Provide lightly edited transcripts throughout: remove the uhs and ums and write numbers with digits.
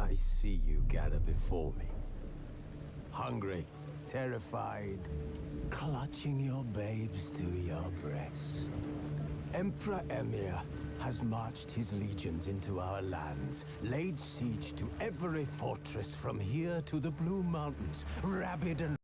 I see you gather before me. Hungry, terrified, clutching your babes to your breast. Emperor Emir has marched his legions into our lands, laid siege to every fortress from here to the Blue Mountains, rabid and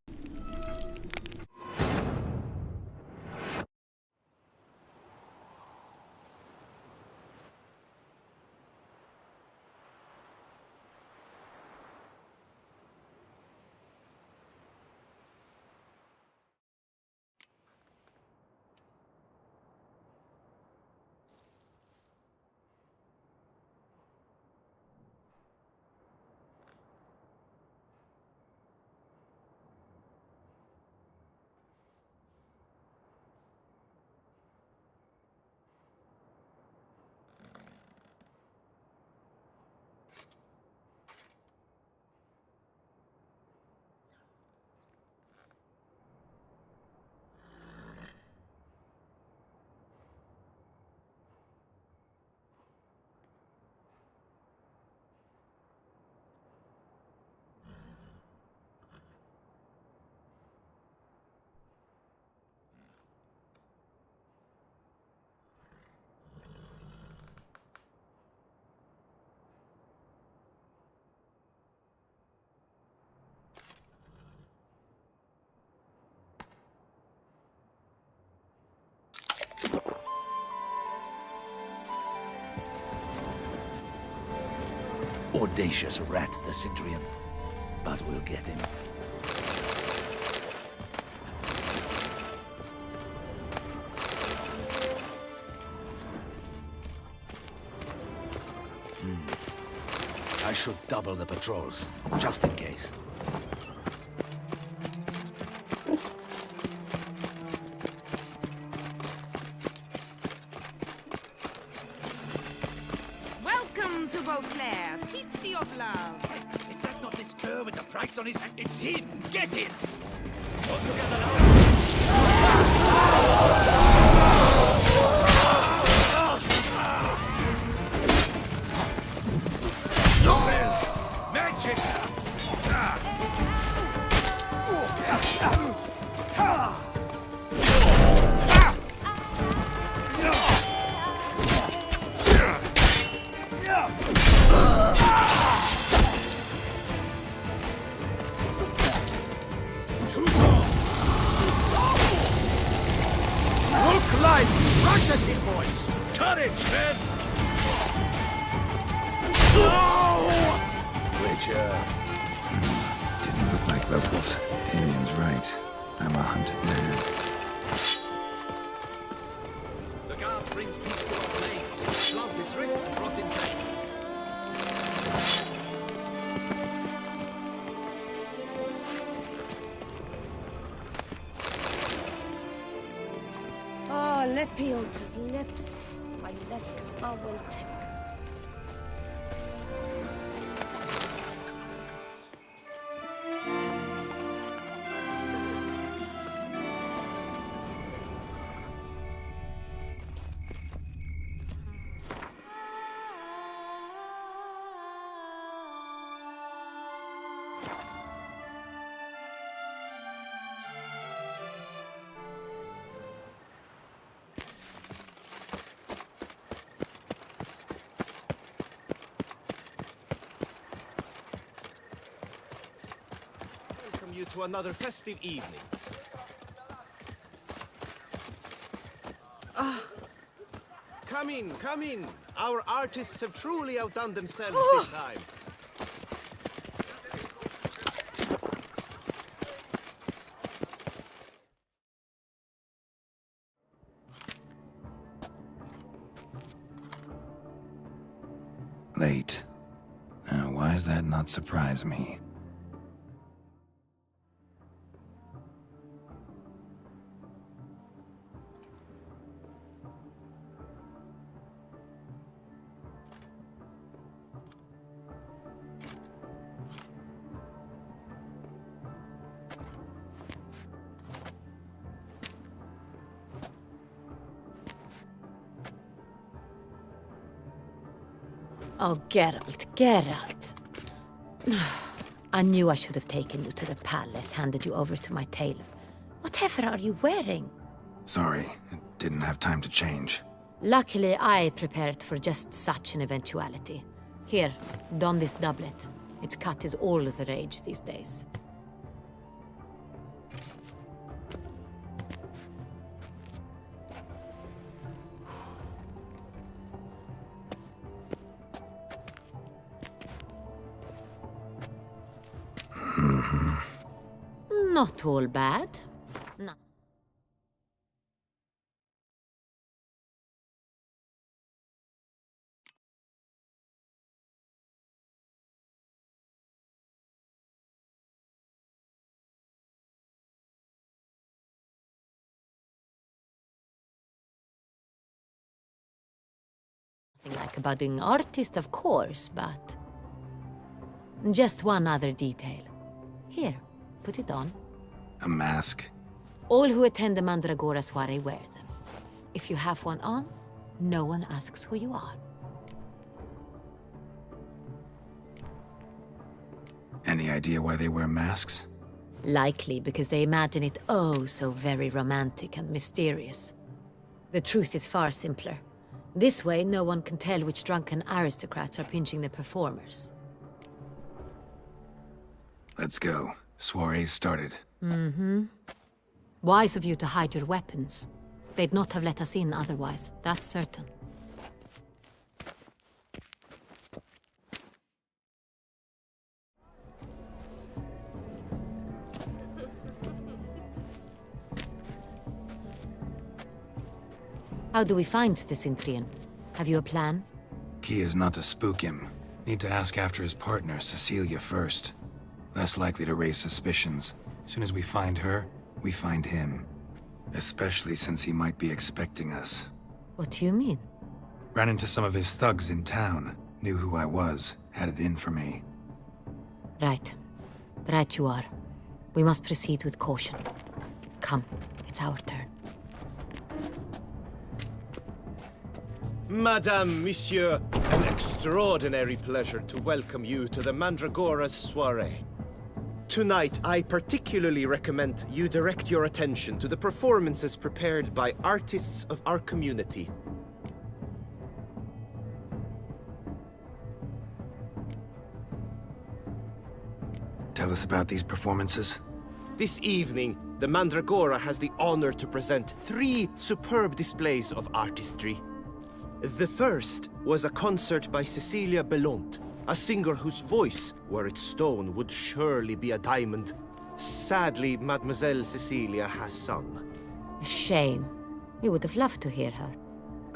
Audacious rat, the Sidrian. But we'll get him. I should double the patrols, just in case. Welcome to Beauclair, City of Love. Is that not this cur with the price on his head? It's him! Get him! Spells! Magic! Look like rush at him, boys! Courage, men! Witcher. Didn't look like locals. Alien's right. I'm a hunted man. The guard brings people to our flames, slumped its ring and brought in chains. Oh, Lepiota's lips. My legs are wilting. You to another festive evening. Come in, come in. Our artists have truly outdone themselves this time. does that not surprise me? Oh, Geralt. I knew I should have taken you to the palace, handed you over to my tailor. Whatever are you wearing? Sorry, it didn't have time to change. Luckily, I prepared for just such an eventuality. Here, don this doublet. Its cut is all the rage these days. Not all bad. No. Nothing like a budding artist, of course, but... just one other detail. Here, put it on. A mask? All who attend the Mandragora soiree wear them. If you have one on, no one asks who you are. Any idea why they wear masks? Likely because they imagine it oh so very romantic and mysterious. The truth is far simpler. This way, no one can tell which drunken aristocrats are pinching the performers. Let's go. Soiree's started. Wise of you to hide your weapons. They'd not have let us in otherwise, that's certain. How do we find the Cintrian? Have you a plan? Key is not to spook him. Need to ask after his partner, Cecilia, first. Less likely to raise suspicions. As soon as we find her, we find him. Especially since he might be expecting us. What do you mean? Ran into some of his thugs in town. Knew who I was. Had it in for me. Right. Right you are. We must proceed with caution. Come, it's our turn. Madame, Monsieur, an extraordinary pleasure to welcome you to the Mandragora's soiree. Tonight, I particularly recommend you direct your attention to the performances prepared by artists of our community. Tell us about these performances. This evening, the Mandragora has the honor to present 3 superb displays of artistry. The first was a concert by Cecilia Belont, a singer whose voice, were it stone, would surely be a diamond. Sadly, Mademoiselle Cecilia has sung. Shame. We would have loved to hear her.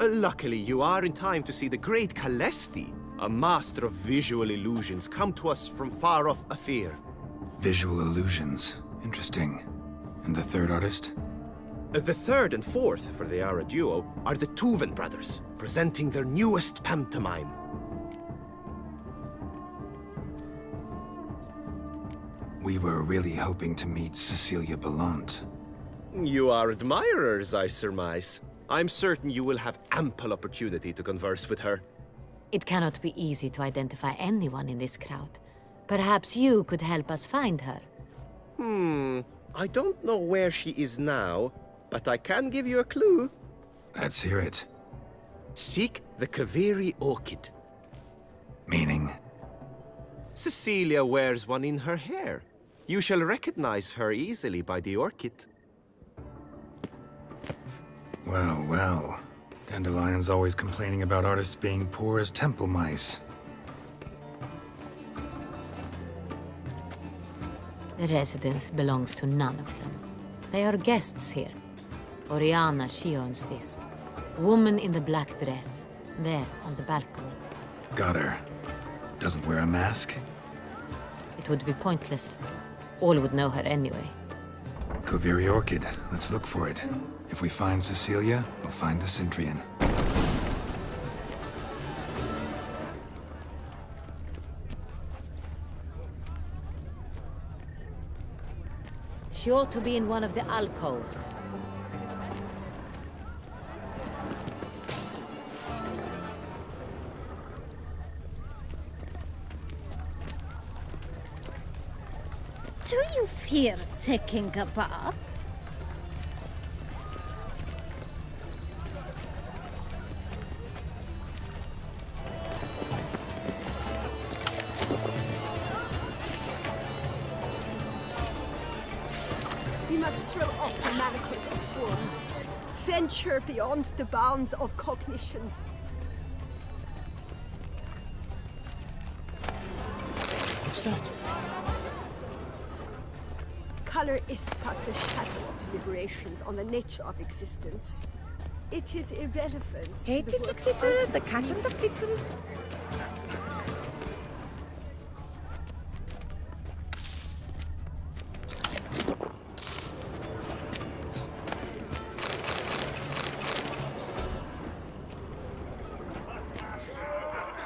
Luckily, you are in time to see the great Calesti, a master of visual illusions, come to us from far off Afir. Visual illusions. Interesting. And the third artist? The third and fourth, for they are a duo, are the Tuven brothers, presenting their newest pantomime. We were really hoping to meet Cecilia Belont. You are admirers, I surmise. I'm certain you will have ample opportunity to converse with her. It cannot be easy to identify anyone in this crowd. Perhaps you could help us find her. I don't know where she is now, but I can give you a clue. Let's hear it. Seek the Kaveri orchid. Meaning? Cecilia wears one in her hair. You shall recognize her easily by the orchid. Well, well. Dandelion's always complaining about artists being poor as temple mice. The residence belongs to none of them. They are guests here. Oriana, she owns this. Woman in the black dress. There, on the balcony. Got her. Doesn't wear a mask? It would be pointless. All would know her anyway. Koviri Orchid. Let's look for it. If we find Cecilia, we'll find the Cintrian. She ought to be in one of the alcoves. Do you fear taking a bath? We must throw off the manacles of form. Venture beyond the bounds of cognition. What's that? Color is but the shadow of deliberations on the nature of existence. It is irrelevant to the work's ultimate the cat and the fiddle.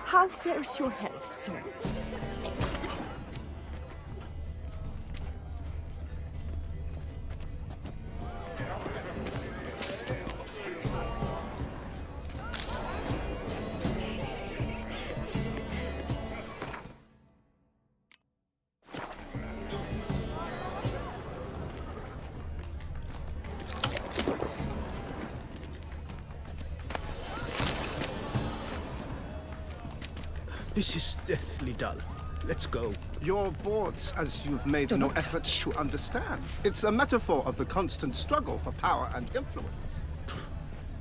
How fares your health, sir? This is deathly dull. Let's go. You're bored as you've made no effort to understand. It's a metaphor of the constant struggle for power and influence.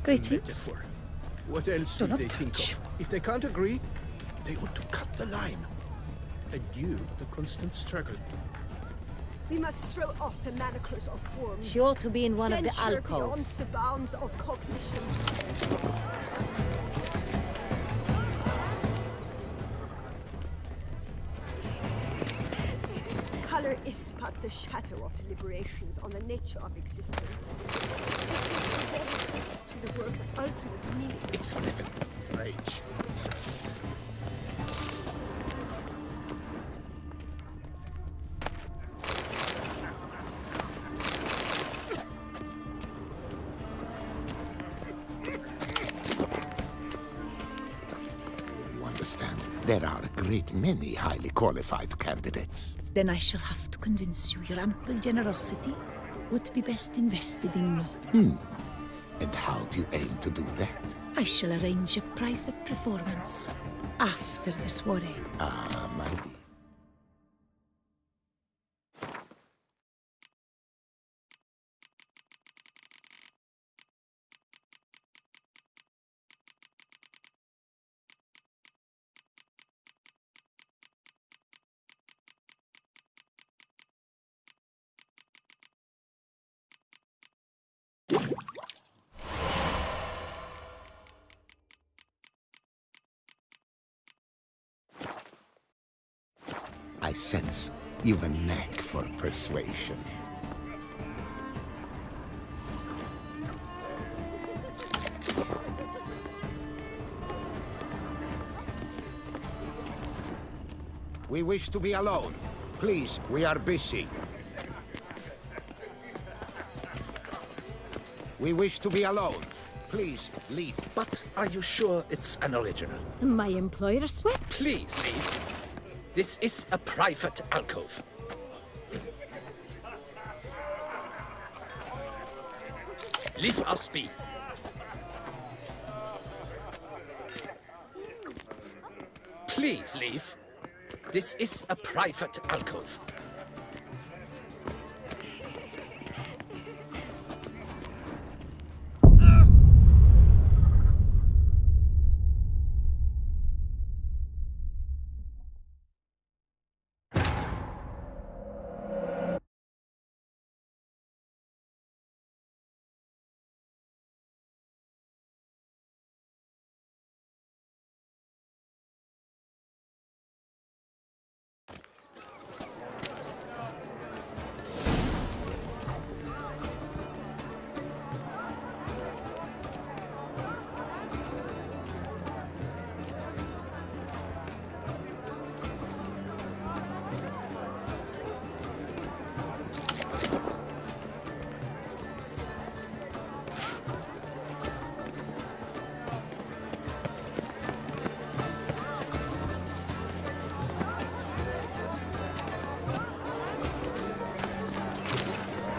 Greetings. Metaphor. What else Do do not they think touch. of? If they can't agree, they ought to cut the line. Adieu the constant struggle. We must throw off the manacles of form. She ought to be in one of the Venture beyond alcoves. the bounds of cognition. Color is but the shadow of deliberations on the nature of existence. It is irrelevant to the work's ultimate meaning. It's a living rage. You understand? There are a great many highly qualified candidates. Then I shall have to convince you your ample generosity would be best invested in me. And how do you aim to do that? I shall arrange a private performance after the soiree. Ah, my dear. I sense you've a knack for persuasion. We wish to be alone. Please, we are busy. We wish to be alone. Please, leave. But are you sure it's an original? My employer sweat. Please leave. This is a private alcove. Leave us be. Please leave. This is a private alcove.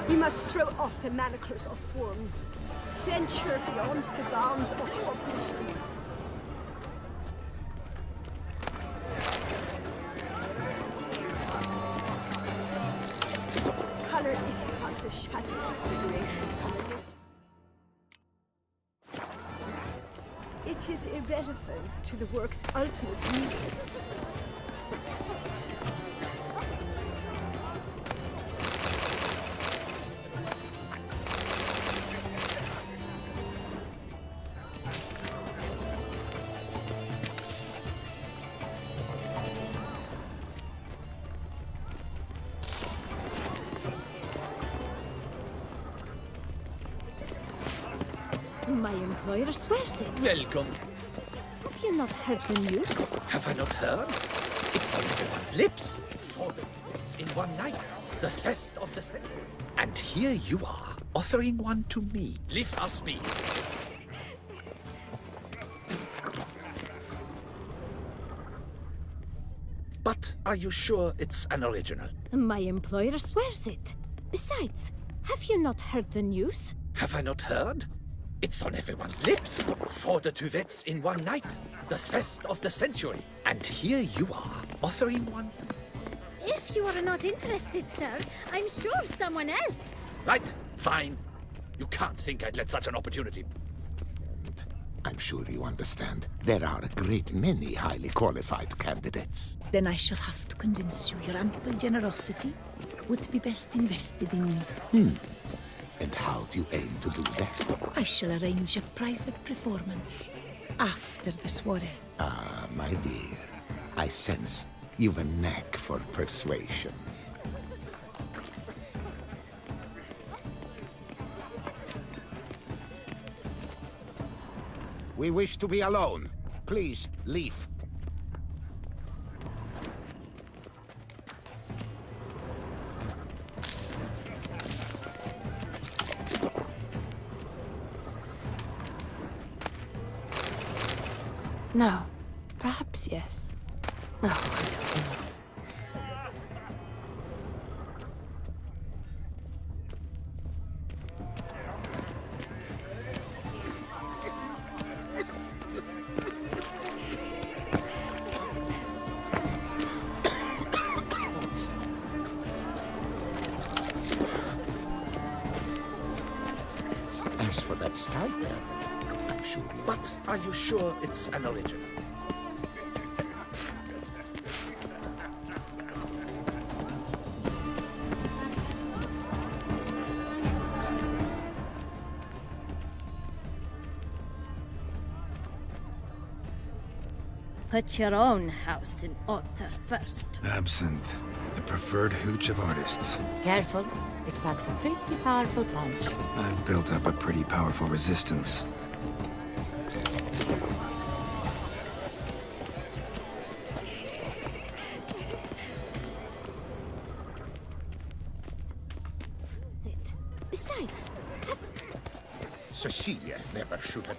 We must throw off the manacles of form. Venture beyond the bounds of cognition. Color is but the shadow of deliberations on the nature. It is irrelevant to the work's ultimate meaning. My employer swears it. Welcome. Have you not heard the news? Have I not heard? It's on everyone's lips. 4 minutes in one night. The theft of the century. And here you are, offering one to me. Lift us be. But are you sure it's an original? My employer swears it. Besides, have you not heard the news? Have I not heard? It's on everyone's lips. 4 duets in one night. The theft of the century. And here you are, offering one. If you are not interested, sir, I'm sure someone else. Right, fine. You can't think I'd let such an opportunity. I'm sure you understand. There are a great many highly qualified candidates. Then I shall have to convince you your ample generosity would be best invested in me. And how do you aim to do that? I shall arrange a private performance after the soiree. Ah, my dear, I sense you've a knack for persuasion. We wish to be alone. Please, leave. No. Perhaps yes. No, I don't know. As for that stipend, I'm sure you... But are you sure it's an original? Put your own house in order first. Absinthe, the preferred hooch of artists. Careful, it packs a pretty powerful punch. I've built up a pretty powerful resistance. Besides, Cecilia never should have...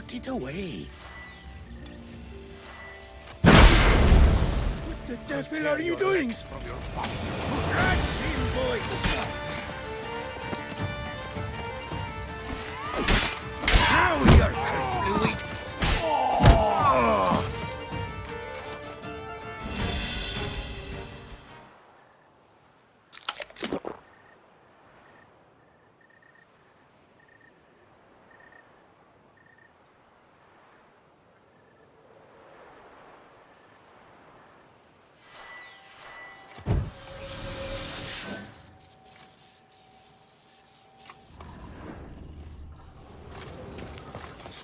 Put it away. What the devil are you doing? Crush him, boys! Now you're fluid!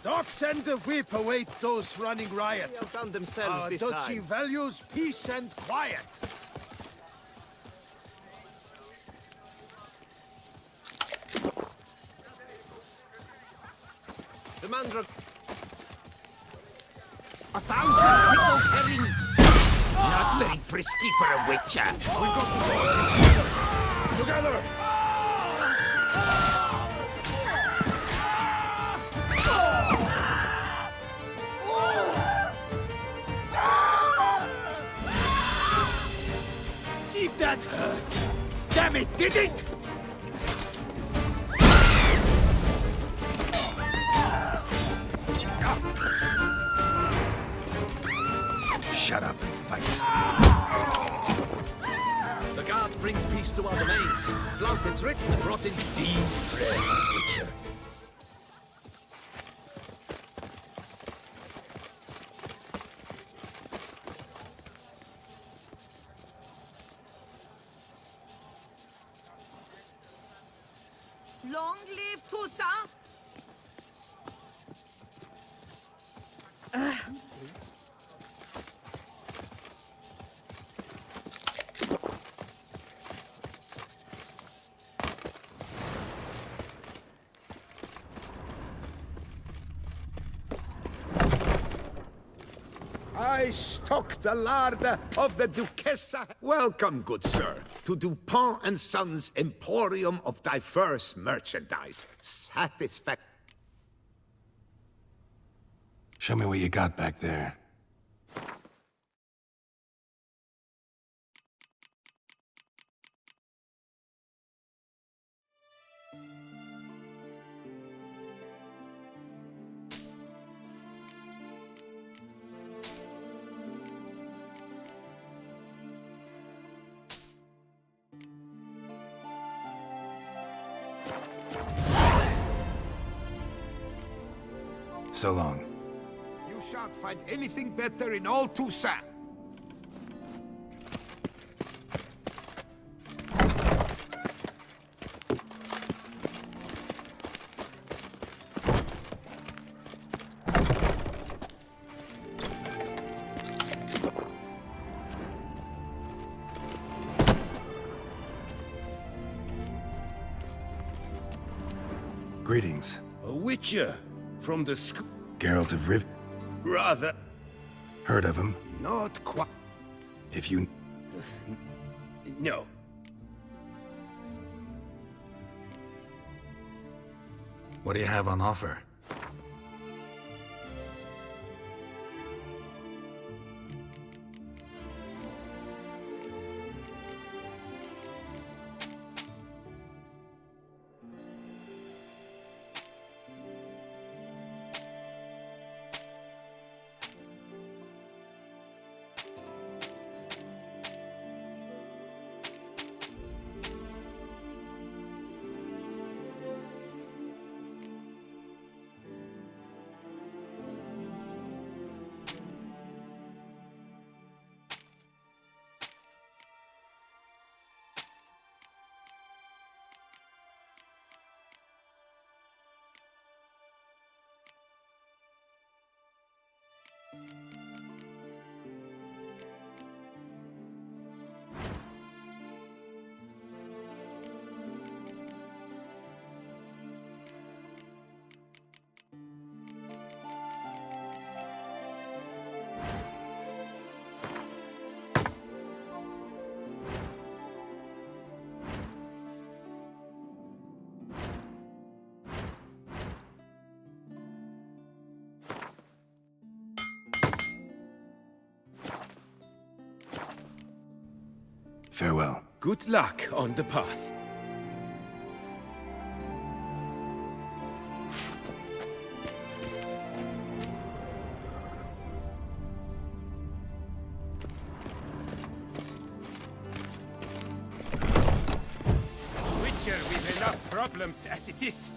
Stocks and the whip await those running riot. They outdone themselves Our this duchy time. values peace and quiet. The Mandra... 1,000 pickled herrings! Not very frisky for a witcher. We've got to go together. Did that hurt? Damn it, did it? Shut up and fight. The guard brings peace to our domains. Flaunted writ and brought in deep bread, Witcher. Long live Tusa! I stock the larder of the Duchessa. Welcome, good sir, to Dupont and Sons' Emporium of diverse merchandise. Show me what you got back there. So long. You shan't find anything better in all Toussaint. Greetings. A witcher from the Geralt of Rivia. Rather, Heard of him? not quite. If you... No. What do you have on offer? Farewell. Good luck on the path. Witcher with enough problems as it is.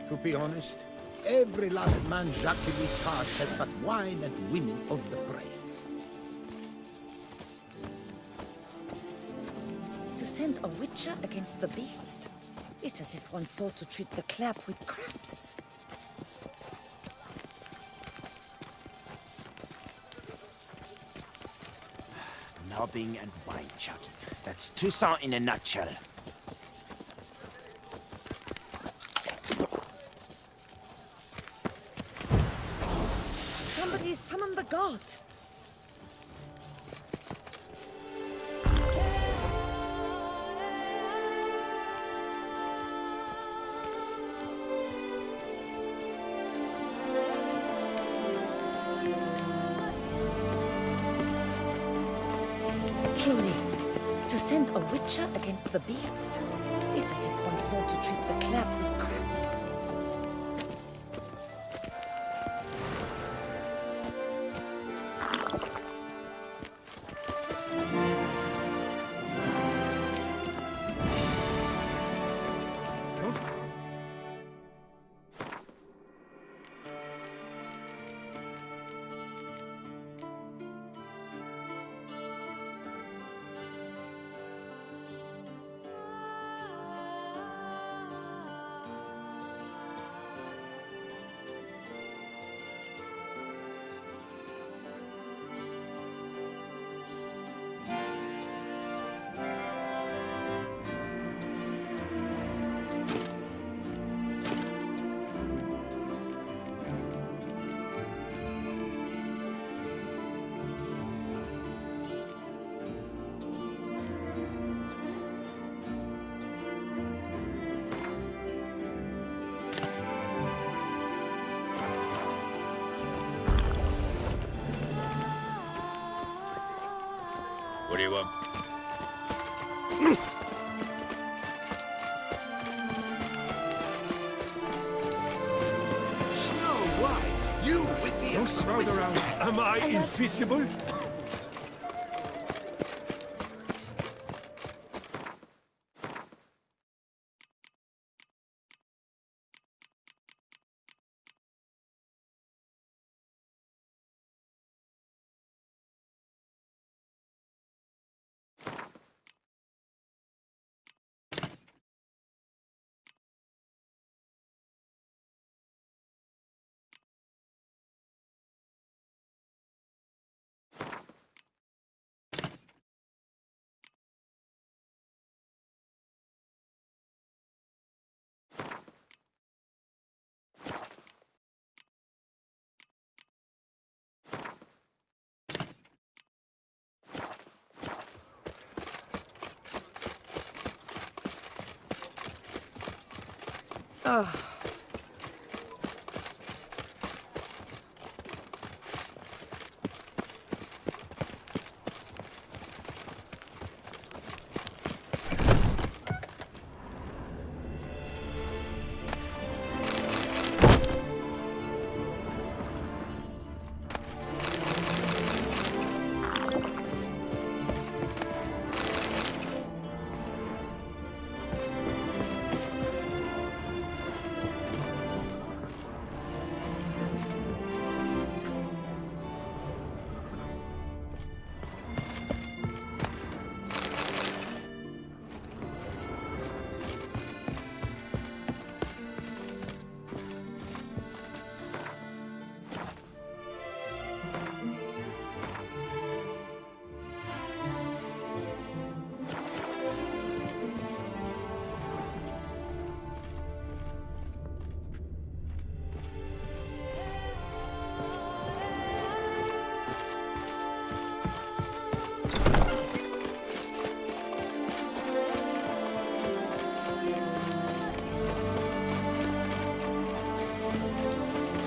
To be honest, every last man Jacques in these parts has but wine and women on the brain. To send a witcher against the beast? It's as if one sought to treat the clap with crabs. Nobbing and wine chugging. That's Toussaint in a nutshell. Somebody summon the god! Truly, to send a witcher against the beast? It's as if one sought to treat the clap with crabs. What do you want? Snow White, you with the Don't crowd around. Am I invisible?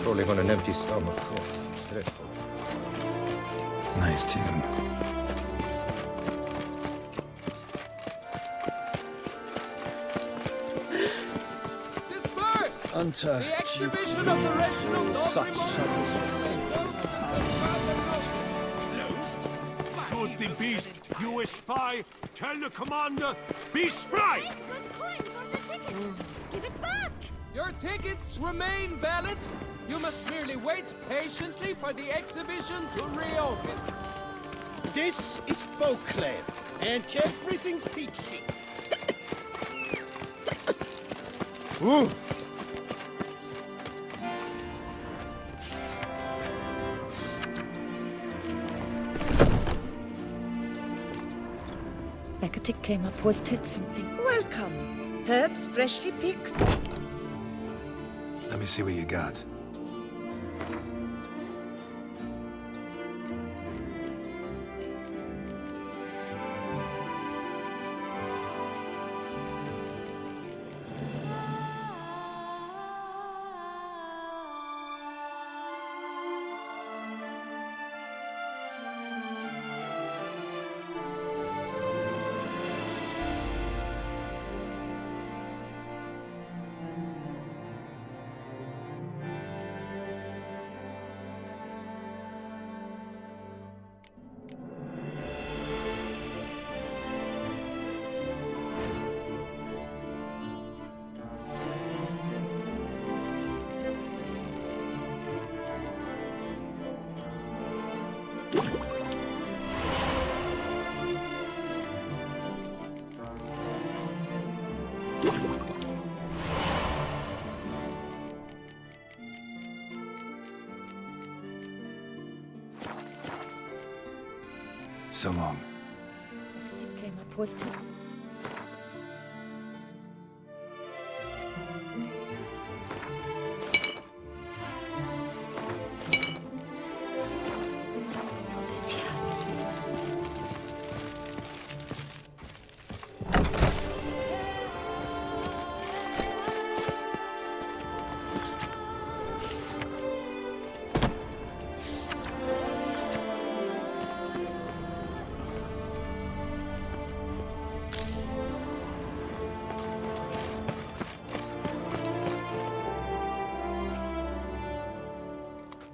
Crawling on an empty stomach. Oh, dreadful. Nice tune. Disperse! Unter The exhibition of the Reginald of such troubles. Should the beast you espy tell the commander, be spry! Good coin for the ticket. Give it back. Your tickets remain valid. You must merely wait patiently for the exhibition to reopen. This is Beauclair, and everything's peachy. Ooh. Becketic came up, wilted something. Welcome. Herbs freshly picked. Let me see what you got. So long. Becketic came up, wilted.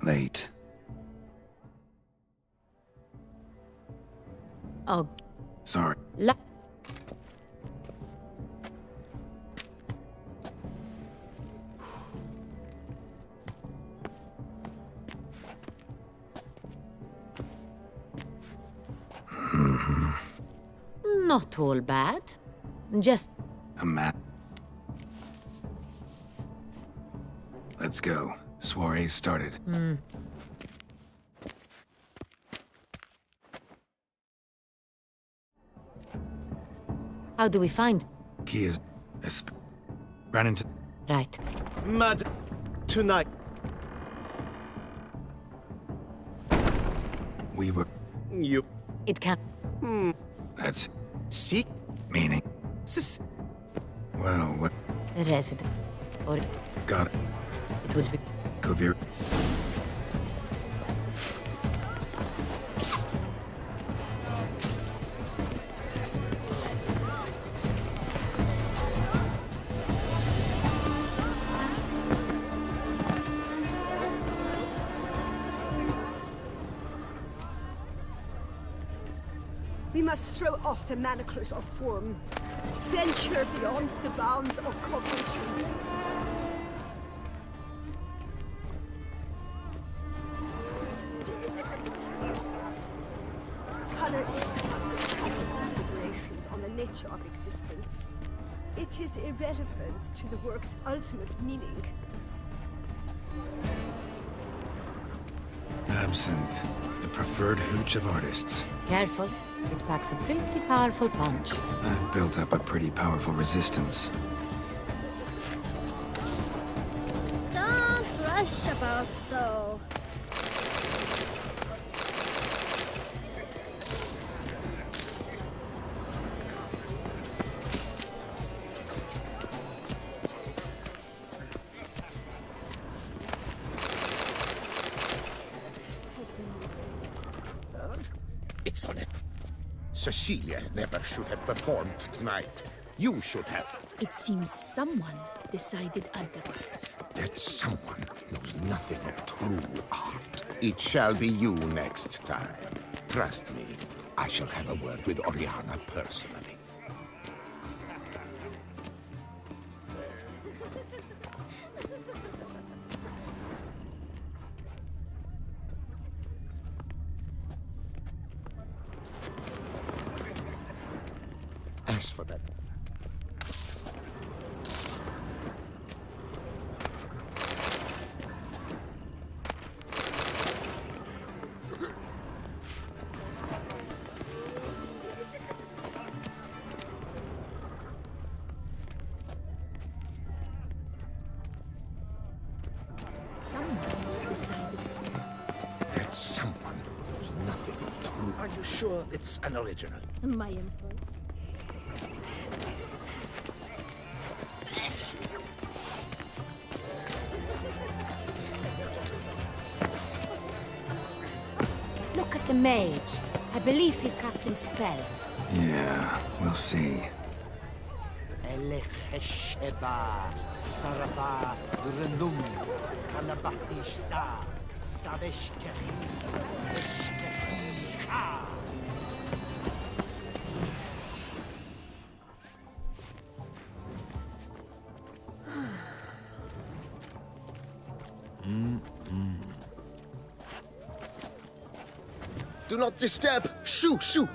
Late. Oh. Sorry. Not all bad. Just A map. Let's go. Soiree started. How do we find? He is... ran into... Right. Mad. Tonight. We were... You. It can... That's... See? meaning... Well, what... Resident. Or Got it. it would be... Kovir... We must throw off the manacles of form. Venture beyond the bounds of cognition. Color is deliberations on the nature of existence. It is irrelevant to the work's ultimate meaning. Absinthe. The preferred hooch of artists. Careful. It packs a pretty powerful punch. I've built up a pretty powerful resistance. Don't rush about so. lights on it. Cecilia never should have performed tonight. You should have. It seems someone decided otherwise. That someone knows nothing of true art. It shall be you next time. Trust me, I shall have a word with Oriana personally. As for that, that someone knows nothing of true. Are you sure it's an original? My employee. Look at the mage. I believe he's casting spells. Yeah, we'll see. Do not disturb! Shoo! Shoo!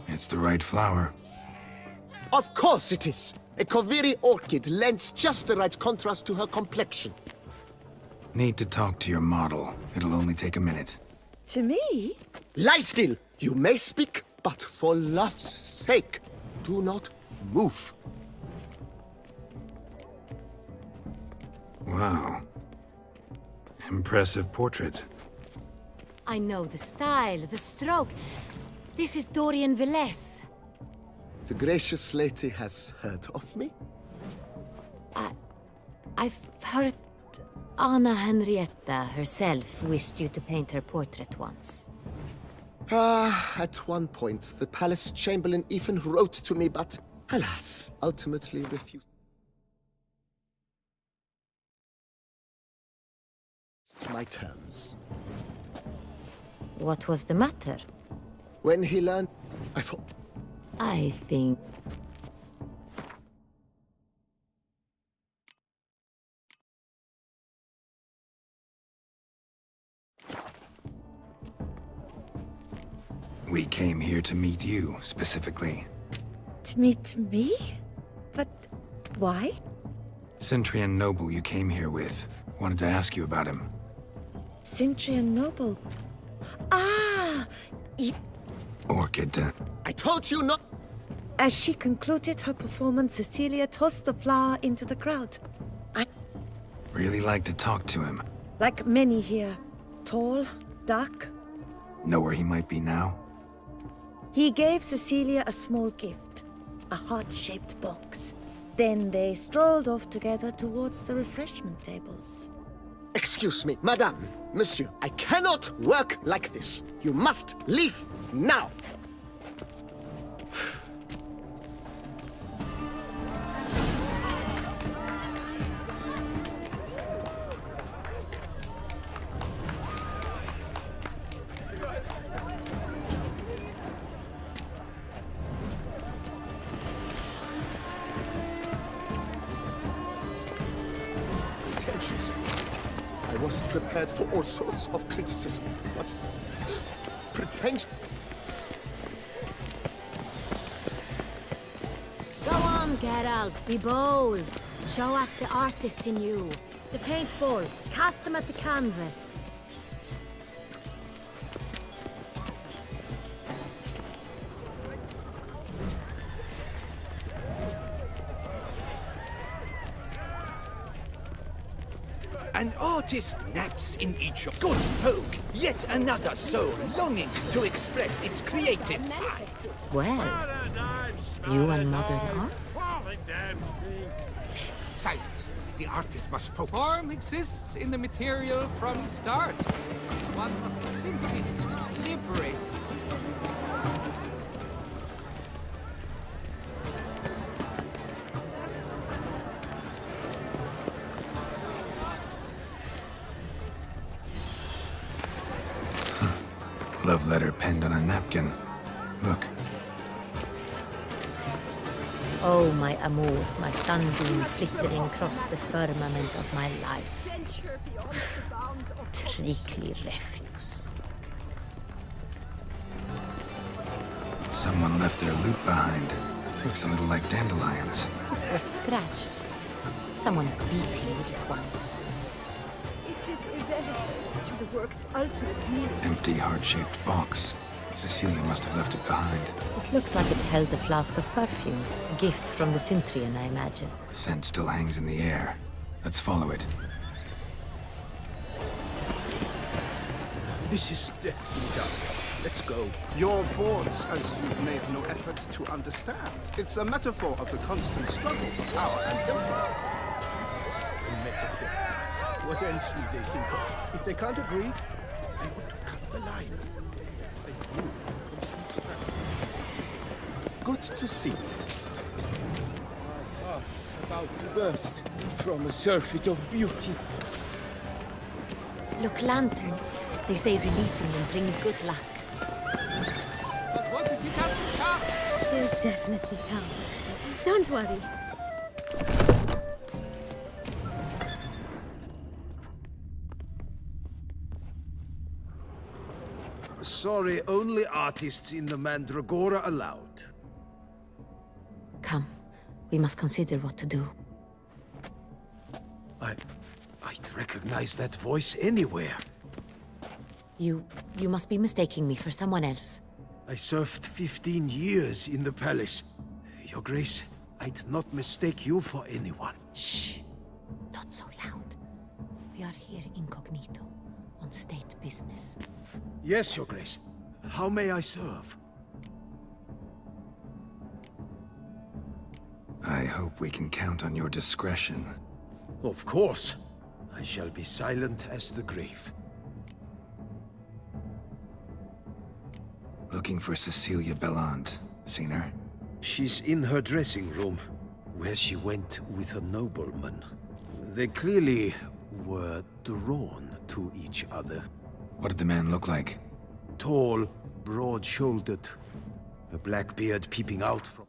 It's the right flower. Of course it is! A Koviri orchid lends just the right contrast to her complexion. Need to talk to your model. It'll only take a minute. To me? Lie still! You may speak, but for love's sake, do not move. Wow. Impressive portrait. I know the style, the stroke. This is Dorian Velez. The gracious lady has heard of me? I've heard Anna Henrietta herself wished you to paint her portrait once. At one point, the palace chamberlain even wrote to me, but alas, ultimately refused. My terms. What was the matter? When he learned, I thought... I think... We came here to meet you, specifically. To meet me? But why? Centrian noble you came here with. Wanted to ask you about him. Centrian noble. Ah! Orchid. I told you not... As she concluded her performance, Cecilia tossed the flower into the crowd. Really like to talk to him. Like many here. Tall, dark. Know where he might be now? He gave Cecilia a small gift. A heart-shaped box. Then they strolled off together towards the refreshment tables. Excuse me, madame, monsieur, I cannot work like this. You must leave now. I was prepared for all sorts of criticism, but pretension... Go on, Geralt, be bold. Show us the artist in you. The paintballs, cast them at the canvas. An artist naps in each of good folk, yet another soul longing to express its creative side. Well, you and modern art? Silence! The artist must focus. Form exists in the material from the start. One must simply liberate it. Love letter penned on a napkin. Look. Oh, my amour, my sunbeam flittering across the firmament of my life. Venture beyond the bounds of Trickly refuse. Someone left their loot behind. Looks a little like dandelions. This was scratched. Someone beat him with it once. It is irrelevant to the work's ultimate meaning. Empty, heart-shaped box. Cecilia must have left it behind. It looks like it held a flask of perfume. A gift from the Cintrian, I imagine. Scent still hangs in the air. Let's follow it. This is deathly done. Let's go. You're bored as you've made no effort to understand. It's a metaphor of the constant struggle for power and influence. A metaphor. What else will they think of? If they can't agree, they want to cut the line. A new constant struggle. Good to see you. My heart's about to burst from a surfeit of beauty. Look, lanterns. They say releasing them brings good luck. But what if he doesn't come? He'll definitely come. Don't worry. Sorry, only artists in the Mandragora allowed. Come. We must consider what to do. I'd recognize that voice anywhere. You must be mistaking me for someone else. I served 15 years in the palace. Your Grace, I'd not mistake you for anyone. Shh. Not so loud. We are here incognito, on state business. Yes, Your Grace. How may I serve? I hope we can count on your discretion. Of course. I shall be silent as the grave. Looking for Cecilia Bellant. Seen her? She's in her dressing room, where she went with a nobleman. They clearly were drawn to each other. What did the man look like? Tall, broad-shouldered, a black beard peeping out from...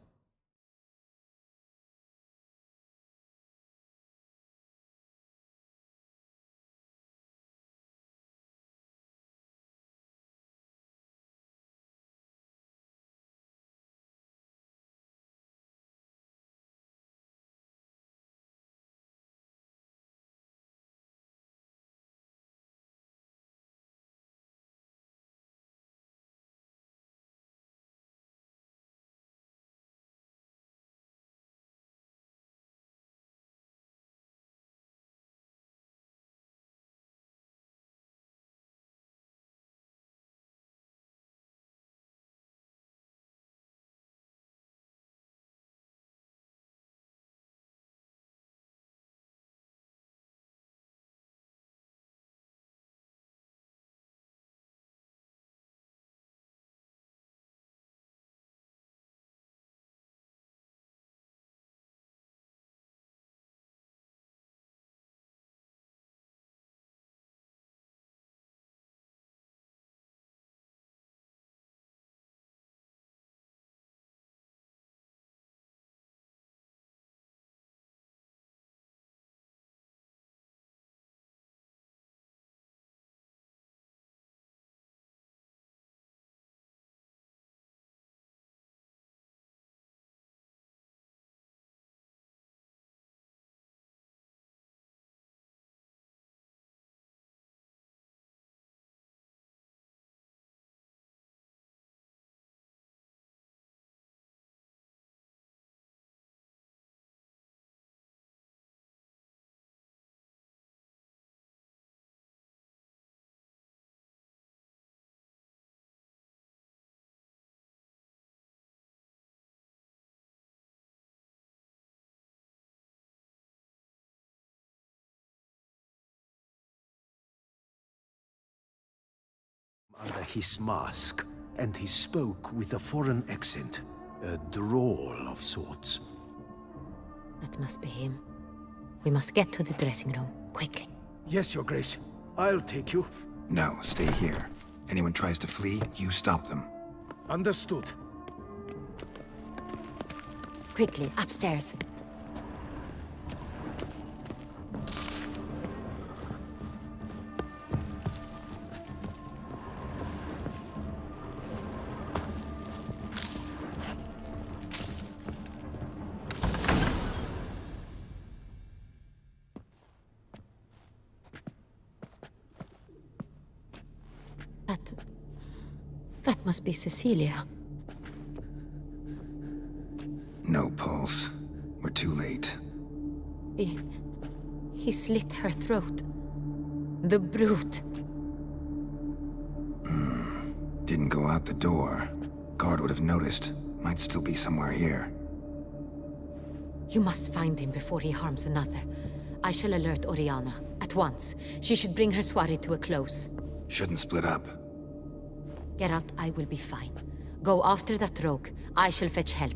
under his mask, and he spoke with a foreign accent, a drawl of sorts. That must be him. We must get to the dressing room, quickly. Yes, Your Grace. I'll take you. No, stay here. Anyone tries to flee, you stop them. Understood. Quickly, upstairs. That must be Cecilia. No pulse. We're too late. He slit her throat. The brute. Didn't go out the door. Guard would have noticed. Might still be somewhere here. You must find him before he harms another. I shall alert Oriana at once. She should bring her soirée to a close. Shouldn't split up. Geralt, I will be fine. Go after that rogue. I shall fetch help.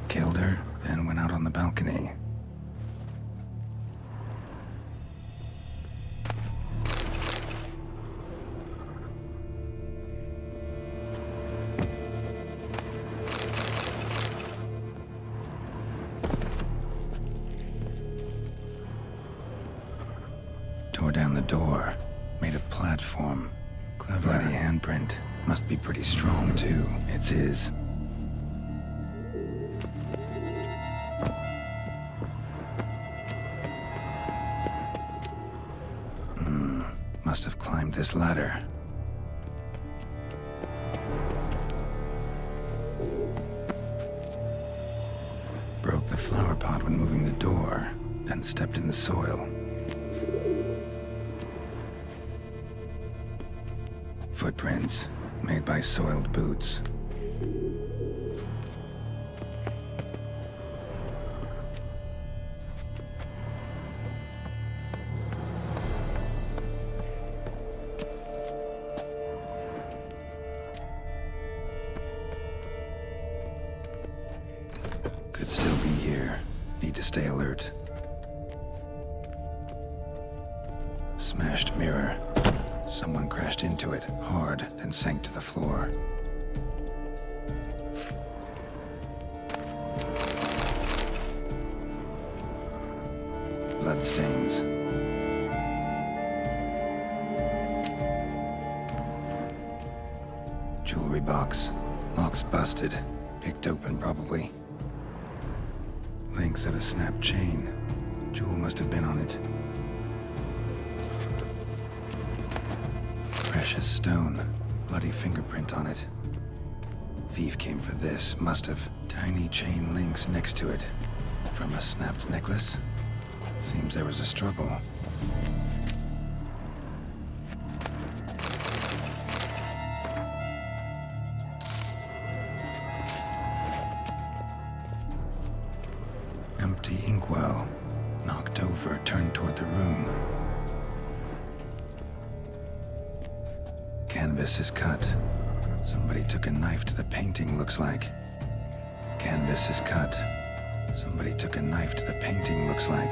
Killed her, then went out on the balcony. Tore down the door, made a platform. Clever. Bloody handprint. Must be pretty strong, too. It's his. Must have climbed this ladder. Broke the flower pot when moving the door, then stepped in the soil. Footprints, made by soiled boots. Could still be here. Need to stay alert. Smashed mirror. Someone crashed into it, hard, then sank to the floor. Bloodstains. Jewelry box. Lock's busted. Picked open, probably. Links of a snapped chain. Jewel must have been on it. Precious stone. Bloody fingerprint on it. Thief came for this. Must have. Tiny chain links next to it. From a snapped necklace? Seems there was a struggle. Empty inkwell. Knocked over, turned toward the room. Canvas is cut. Somebody took a knife to the painting, looks like. Canvas is cut. Somebody took a knife to the painting, looks like.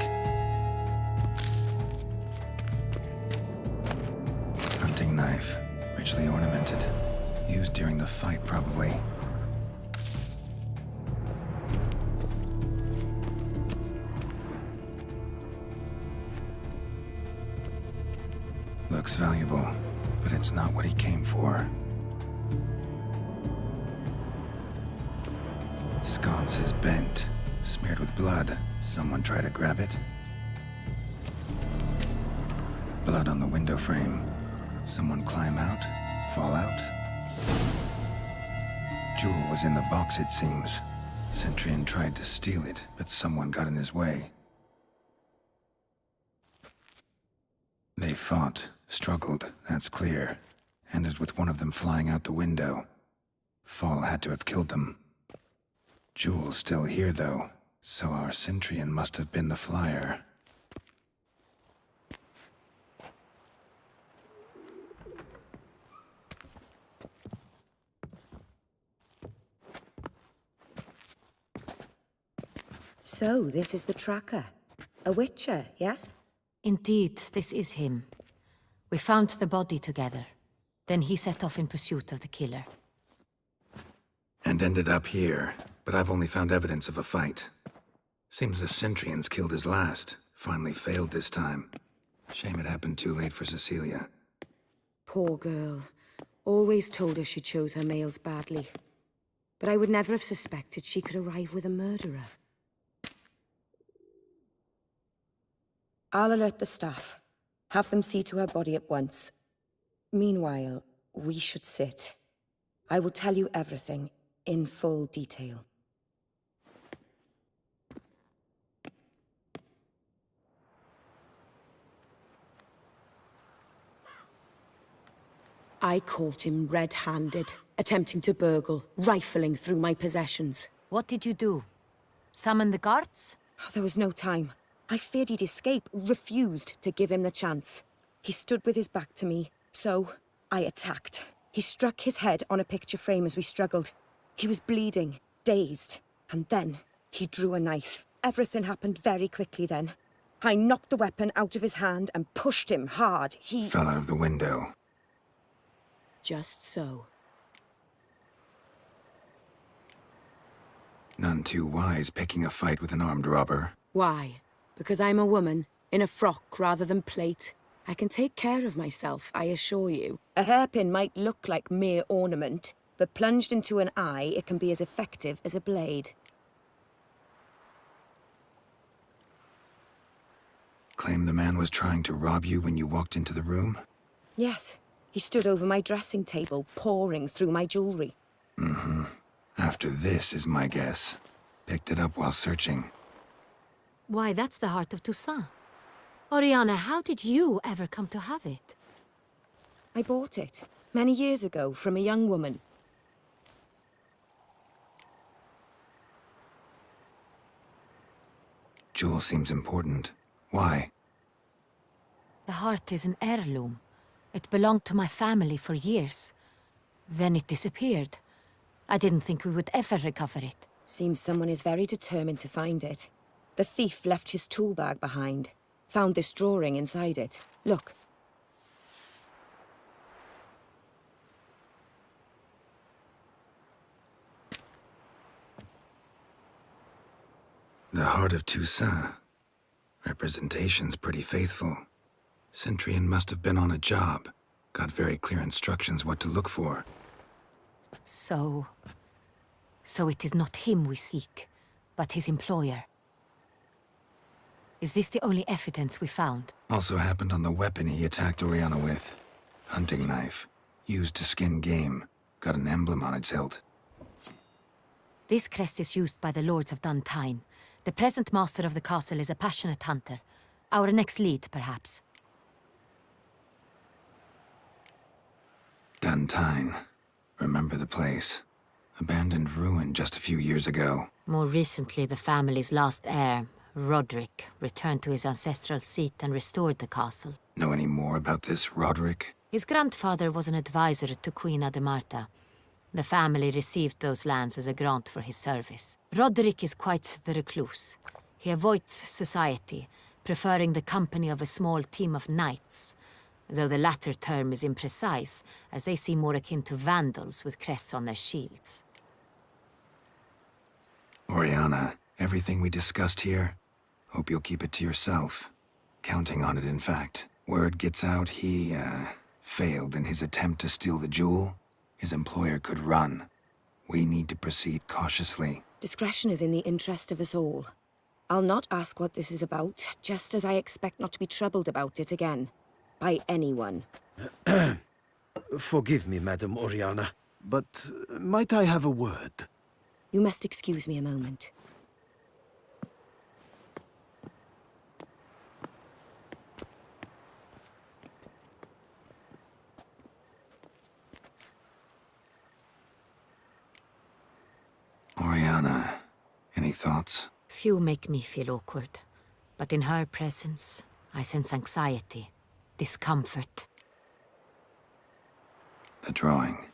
Hunting knife. Richly ornamented. Used during the fight, probably. Looks valuable, but it's not what he came for. Sconce is bent, smeared with blood. Someone try to grab it. Blood on the window frame. Someone climb out? Fall out? Jewel was in the box, it seems. Centurion tried to steal it, but someone got in his way. They fought, struggled, that's clear. Ended with one of them flying out the window. Fall had to have killed them. Jewel's still here, though, so our Centrian must have been the flyer. So, this is the tracker. A Witcher, yes? Indeed, this is him. We found the body together. Then he set off in pursuit of the killer. And ended up here, but I've only found evidence of a fight. Seems the Centrians killed his last. Finally failed this time. Shame it happened too late for Cecilia. Poor girl. Always told her she chose her males badly. But I would never have suspected she could arrive with a murderer. I'll alert the staff. Have them see to her body at once. Meanwhile, we should sit. I will tell you everything, in full detail. I caught him red-handed, attempting to burgle, rifling through my possessions. What did you do? Summon the guards? There was no time. I feared he'd escape, refused to give him the chance. He stood with his back to me, so I attacked. He struck his head on a picture frame as we struggled. He was bleeding, dazed, and then he drew a knife. Everything happened very quickly then. I knocked the weapon out of his hand and pushed him hard. He fell out of the window. Just so. None too wise picking a fight with an armed robber. Why? Because I'm a woman, in a frock rather than plate. I can take care of myself, I assure you. A hairpin might look like mere ornament, but plunged into an eye, it can be as effective as a blade. Claim the man was trying to rob you when you walked into the room? Yes. He stood over my dressing table, pouring through my jewelry. Mm-hmm. After this is my guess. Picked it up while searching. Why, that's the heart of Toussaint. Oriana, how did you ever come to have it? I bought it, many years ago, from a young woman. Jewel seems important. Why? The heart is an heirloom. It belonged to my family for years. Then it disappeared. I didn't think we would ever recover it. Seems someone is very determined to find it. The thief left his tool bag behind. Found this drawing inside it. Look. The heart of Toussaint. Representation's pretty faithful. Centrian must have been on a job. Got very clear instructions what to look for. So it is not him we seek, but his employer. Is this the only evidence we found? Also happened on the weapon he attacked Oriana with. Hunting knife. Used to skin game. Got an emblem on its hilt. This crest is used by the Lords of Duntine. The present master of the castle is a passionate hunter. Our next lead, perhaps. Duntine. Remember the place. Abandoned ruin just a few years ago. More recently, the family's last heir, Roderick, returned to his ancestral seat and restored the castle. Know any more about this Roderick? His grandfather was an advisor to Queen Ademarta. The family received those lands as a grant for his service. Roderick is quite the recluse. He avoids society, preferring the company of a small team of knights, though the latter term is imprecise, as they seem more akin to vandals with crests on their shields. Oriana, everything we discussed here, hope you'll keep it to yourself. Counting on it, in fact. Word gets out he, failed in his attempt to steal the jewel. His employer could run. We need to proceed cautiously. Discretion is in the interest of us all. I'll not ask what this is about, just as I expect not to be troubled about it again. By anyone. Forgive me, Madam Oriana, but might I have a word? You must excuse me a moment. Few make me feel awkward, but in her presence, I sense anxiety, discomfort. The drawing.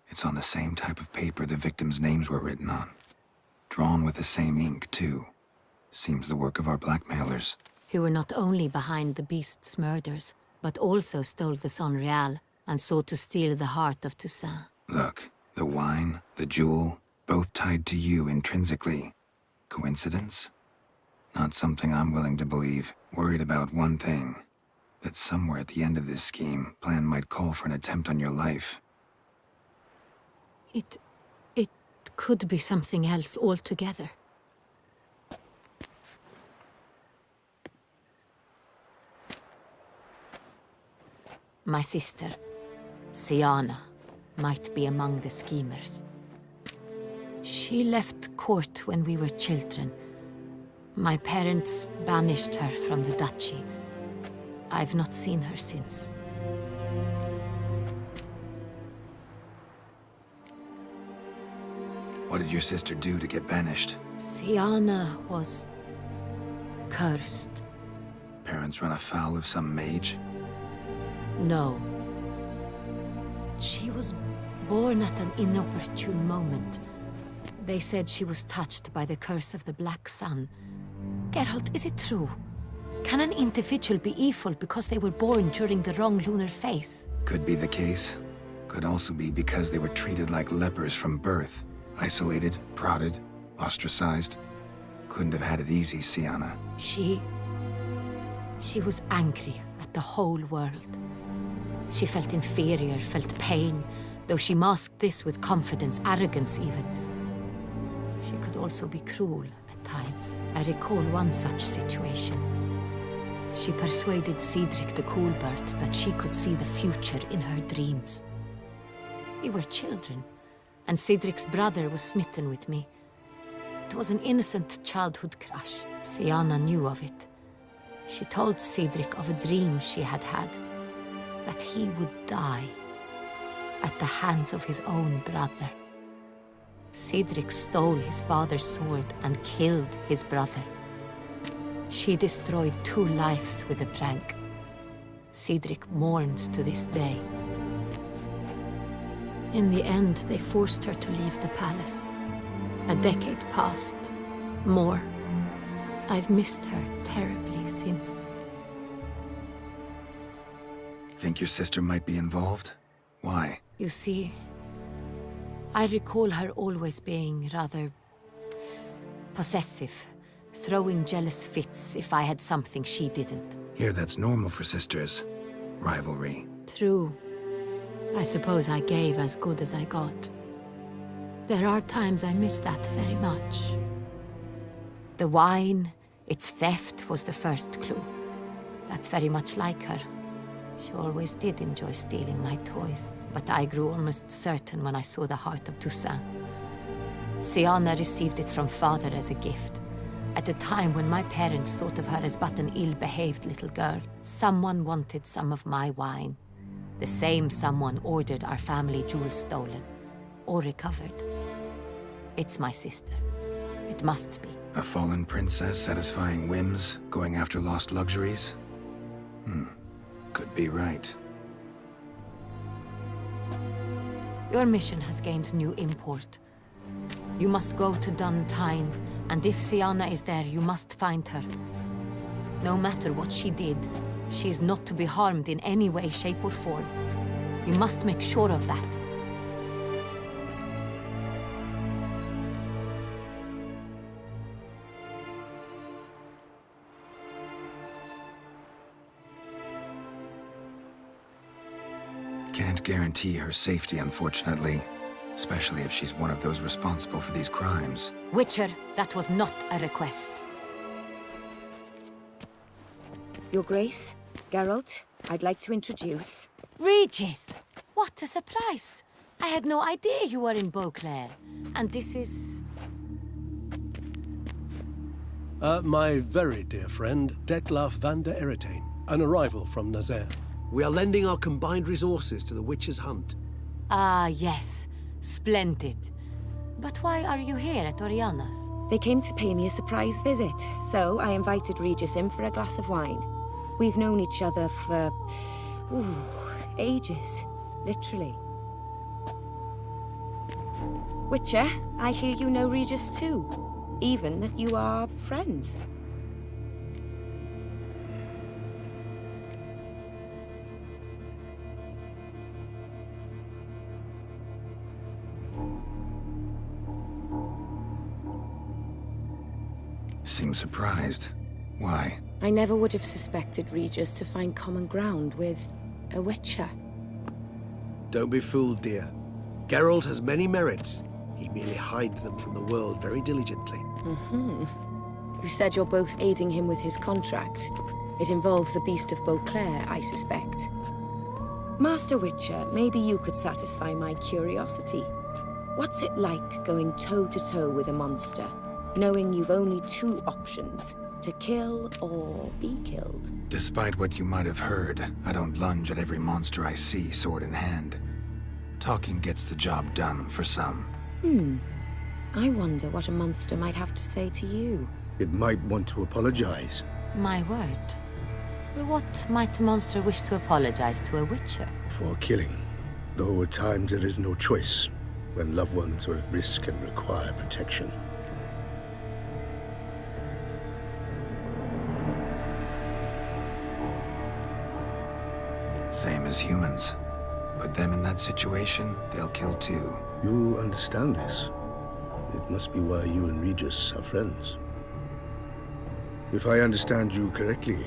It's on the same type of paper the victims' names were written on. Drawn with the same ink, too. Seems the work of our blackmailers. Who were not only behind the beast's murders, but also stole the Son Real and sought to steal the heart of Toussaint. Look, the wine, the jewel, both tied to you intrinsically. Coincidence? Not something I'm willing to believe. Worried about one thing. That somewhere at the end of this scheme, plan might call for an attempt on your life. It could be something else altogether. My sister, Siana, might be among the schemers. She left court when we were children. My parents banished her from the duchy. I've not seen her since. What did your sister do to get banished? Siana was cursed. Parents run afoul of some mage? No. She was born at an inopportune moment. They said she was touched by the curse of the Black Sun. Geralt, is it true? Can an individual be evil because they were born during the wrong lunar phase? Could be the case. Could also be because they were treated like lepers from birth. Isolated, prodded, ostracized. Couldn't have had it easy, Siana. She was angry at the whole world. She felt inferior, felt pain, though she masked this with confidence, arrogance even. She could also be cruel at times. I recall one such situation. She persuaded Cedric the Coolbird that she could see the future in her dreams. We were children, and Cedric's brother was smitten with me. It was an innocent childhood crush. Siana knew of it. She told Cedric of a dream she had had, that he would die at the hands of his own brother. Cedric stole his father's sword and killed his brother. She destroyed 2 lives with a prank. Cedric mourns to this day. In the end, they forced her to leave the palace. A decade passed. More. I've missed her terribly since. Think your sister might be involved? Why? You see, I recall her always being rather possessive, throwing jealous fits if I had something she didn't. Here, that's normal for sisters. Rivalry. True. I suppose I gave as good as I got. There are times I miss that very much. The wine, its theft, was the first clue. That's very much like her. She always did enjoy stealing my toys, but I grew almost certain when I saw the heart of Toussaint. Siana received it from father as a gift. At a time when my parents thought of her as but an ill-behaved little girl, someone wanted some of my wine. The same someone ordered our family jewels stolen, or recovered. It's my sister. It must be. A fallen princess satisfying whims, going after lost luxuries? Could be right. Your mission has gained new import. You must go to Duntine, and if Siana is there, you must find her. No matter what she did, she is not to be harmed in any way, shape, or form. You must make sure of that. Can't guarantee her safety, unfortunately. Especially if she's one of those responsible for these crimes. Witcher, that was not a request. Your Grace, Geralt, I'd like to introduce... Regis! What a surprise! I had no idea you were in Beauclair. And this is... My very dear friend, Detlaf van der Eretain, an arrival from Nazaire. We are lending our combined resources to the Witcher's hunt. Ah, yes. Splendid. But why are you here at Oriana's? They came to pay me a surprise visit, so I invited Regis in for a glass of wine. We've known each other for... ages, literally. Witcher, I hear you know Regis too, even that you are friends. Seem surprised. Why? I never would have suspected Regis to find common ground with a Witcher. Don't be fooled, dear. Geralt has many merits. He merely hides them from the world very diligently. You said you're both aiding him with his contract. It involves the Beast of Beauclair, I suspect. Master Witcher, maybe you could satisfy my curiosity. What's it like going toe-to-toe with a monster, knowing you've only two options, to kill or be killed? Despite what you might have heard, I don't lunge at every monster I see sword in hand. Talking gets the job done for some. I wonder what a monster might have to say to you. It might want to apologize. My word. What might a monster wish to apologize to a Witcher? For killing. Though at times there is no choice, when loved ones are at risk and require protection. Same as humans. Put them in that situation, they'll kill too. You understand this. It must be why you and Regis are friends. If I understand you correctly,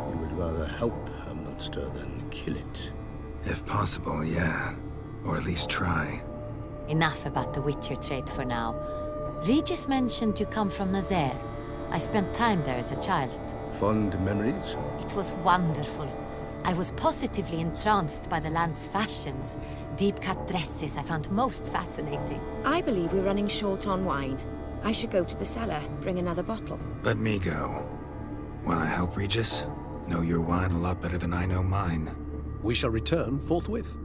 you would rather help a monster than kill it. If possible, yeah. Or at least try. Enough about the Witcher trade for now. Regis mentioned you come from Nazaire. I spent time there as a child. Fond memories? It was wonderful. I was positively entranced by the land's fashions. Deep-cut dresses I found most fascinating. I believe we're running short on wine. I should go to the cellar, bring another bottle. Let me go. Wanna help, Regis? Know your wine a lot better than I know mine. We shall return forthwith.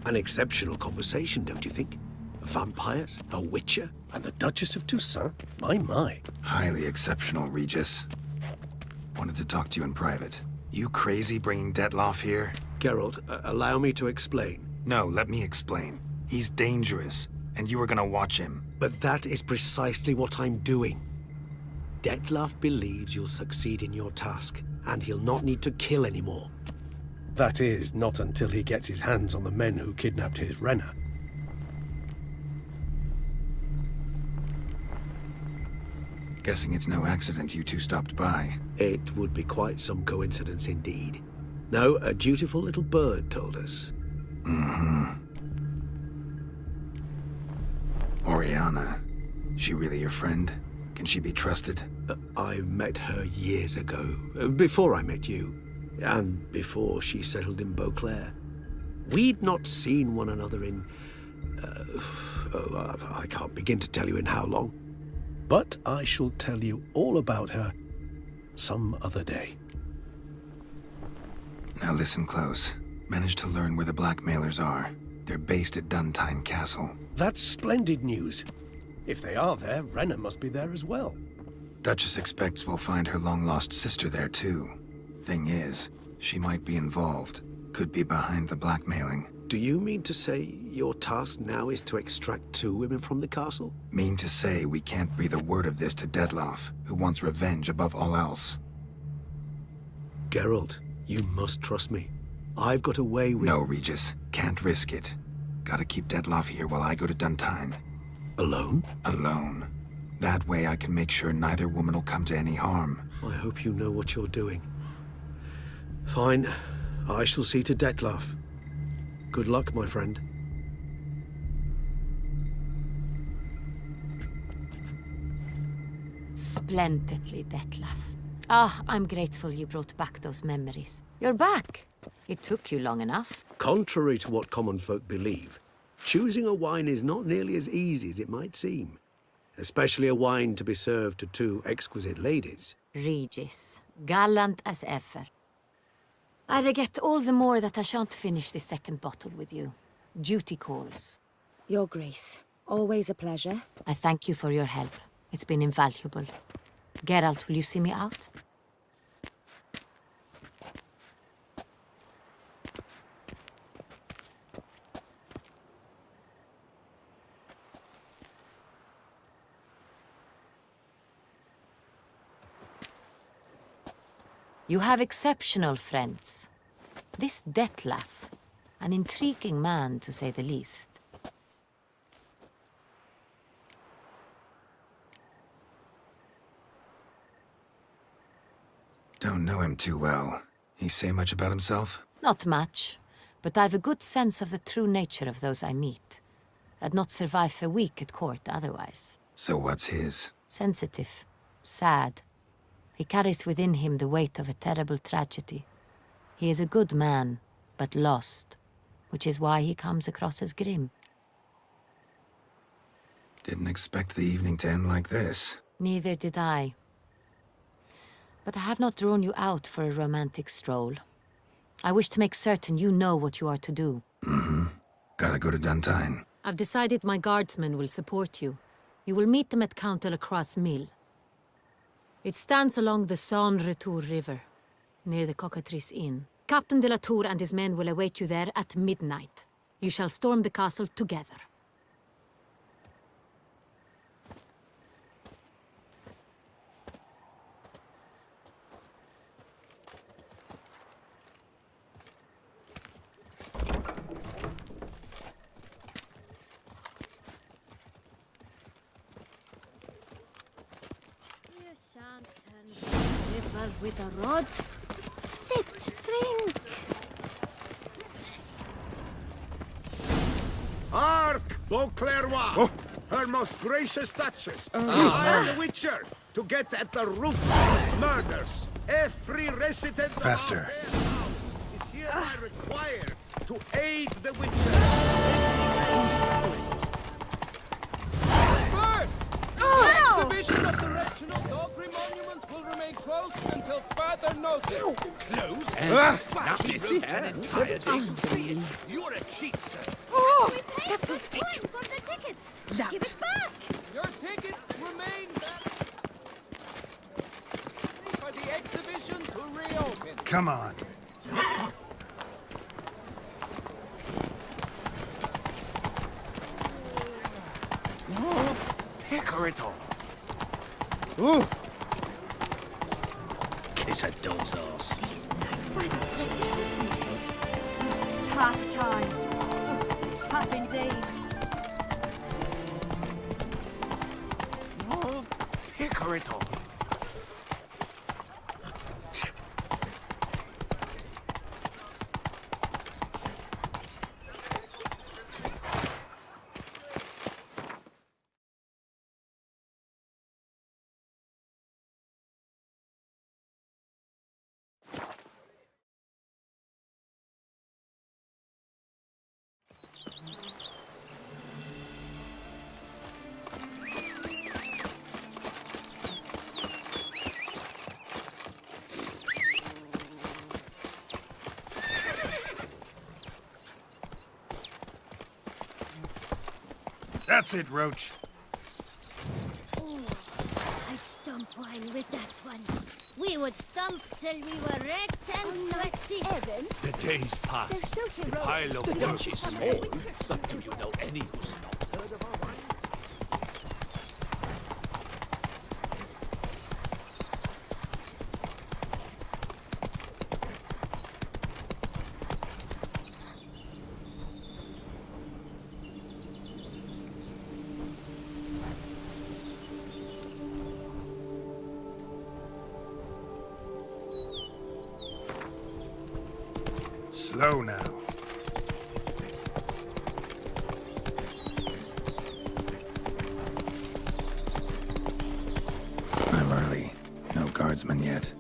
An exceptional conversation, don't you think? Vampires, a Witcher, and the Duchess of Toussaint? My. Highly exceptional, Regis. Wanted to talk to you in private. You crazy bringing Detloff here? Geralt, allow me to explain. No, let me explain. He's dangerous, and you were gonna watch him. But that is precisely what I'm doing. Detloff believes you'll succeed in your task, and he'll not need to kill anymore. That is, not until he gets his hands on the men who kidnapped his Renner. Guessing it's no accident you two stopped by. It would be quite some coincidence indeed. No, a dutiful little bird told us. Oriana. She really your friend? Can she be trusted? I met her years ago, before I met you, and before she settled in Beauclair. We'd not seen one another in... I can't begin to tell you in how long. But I shall tell you all about her some other day. Now listen close. Managed to learn where the blackmailers are. They're based at Duntine Castle. That's splendid news. If they are there, Renner must be there as well. Duchess expects we'll find her long-lost sister there too. Thing is, she might be involved. Could be behind the blackmailing. Do you mean to say your task now is to extract 2 women from the castle? Mean to say we can't breathe a word of this to Detloff, who wants revenge above all else. Geralt, you must trust me. I've got a way with... No, Regis. Can't risk it. Gotta keep Detloff here while I go to Duntine. Alone? Alone. That way I can make sure neither woman will come to any harm. I hope you know what you're doing. Fine. I shall see to Detloff. Good luck, my friend. Splendidly, Detloff. I'm grateful you brought back those memories. You're back. It took you long enough. Contrary to what common folk believe, choosing a wine is not nearly as easy as it might seem. Especially a wine to be served to 2 exquisite ladies. Regis, gallant as ever. I regret all the more that I shan't finish this second bottle with you. Duty calls. Your Grace, always a pleasure. I thank you for your help. It's been invaluable. Geralt, will you see me out? You have exceptional friends. This Detlef, an intriguing man to say the least. Don't know him too well. He say much about himself? Not much, but I've a good sense of the true nature of those I meet. I'd not survive a week at court otherwise. So what's his? Sensitive, sad. He carries within him the weight of a terrible tragedy. He is a good man, but lost, which is why he comes across as grim. Didn't expect the evening to end like this. Neither did I. But I have not drawn you out for a romantic stroll. I wish to make certain you know what you are to do. Mm-hmm. Gotta go to Duntine. I've decided my guardsmen will support you. You will meet them at Count de la Croix's mill. It stands along the Saône-Retour River, near the Cockatrice Inn. Captain de la Tour and his men will await you there at midnight. You shall storm the castle together. River with a rod. Sit, drink. Arc Beauclervois, her most gracious duchess. I am the Witcher, to get at the root of these murders. Every resident of our fair town is hereby required to aid the Witcher. The exhibition of the Reginald Dogry Monument will remain closed until further notice. Closed? Now this is an entire day to see it. You're a cheat, sir. Oh, we paid for the tickets. Give it back. Your tickets remain for the exhibition to reopen. Come on. Pecorito. Ooh. Kiss a dove's ass. These nights are tough times. Tough indeed. Oh, Pecorito. That's it, Roach. Ooh, I'd stomp wine with that one. We would stomp till we were wrecked and sweaty. The days pass. The pile of The work Dutch is is small, small. but do you know any who's not heard of our wine? Slow now. I'm early. No guardsmen yet.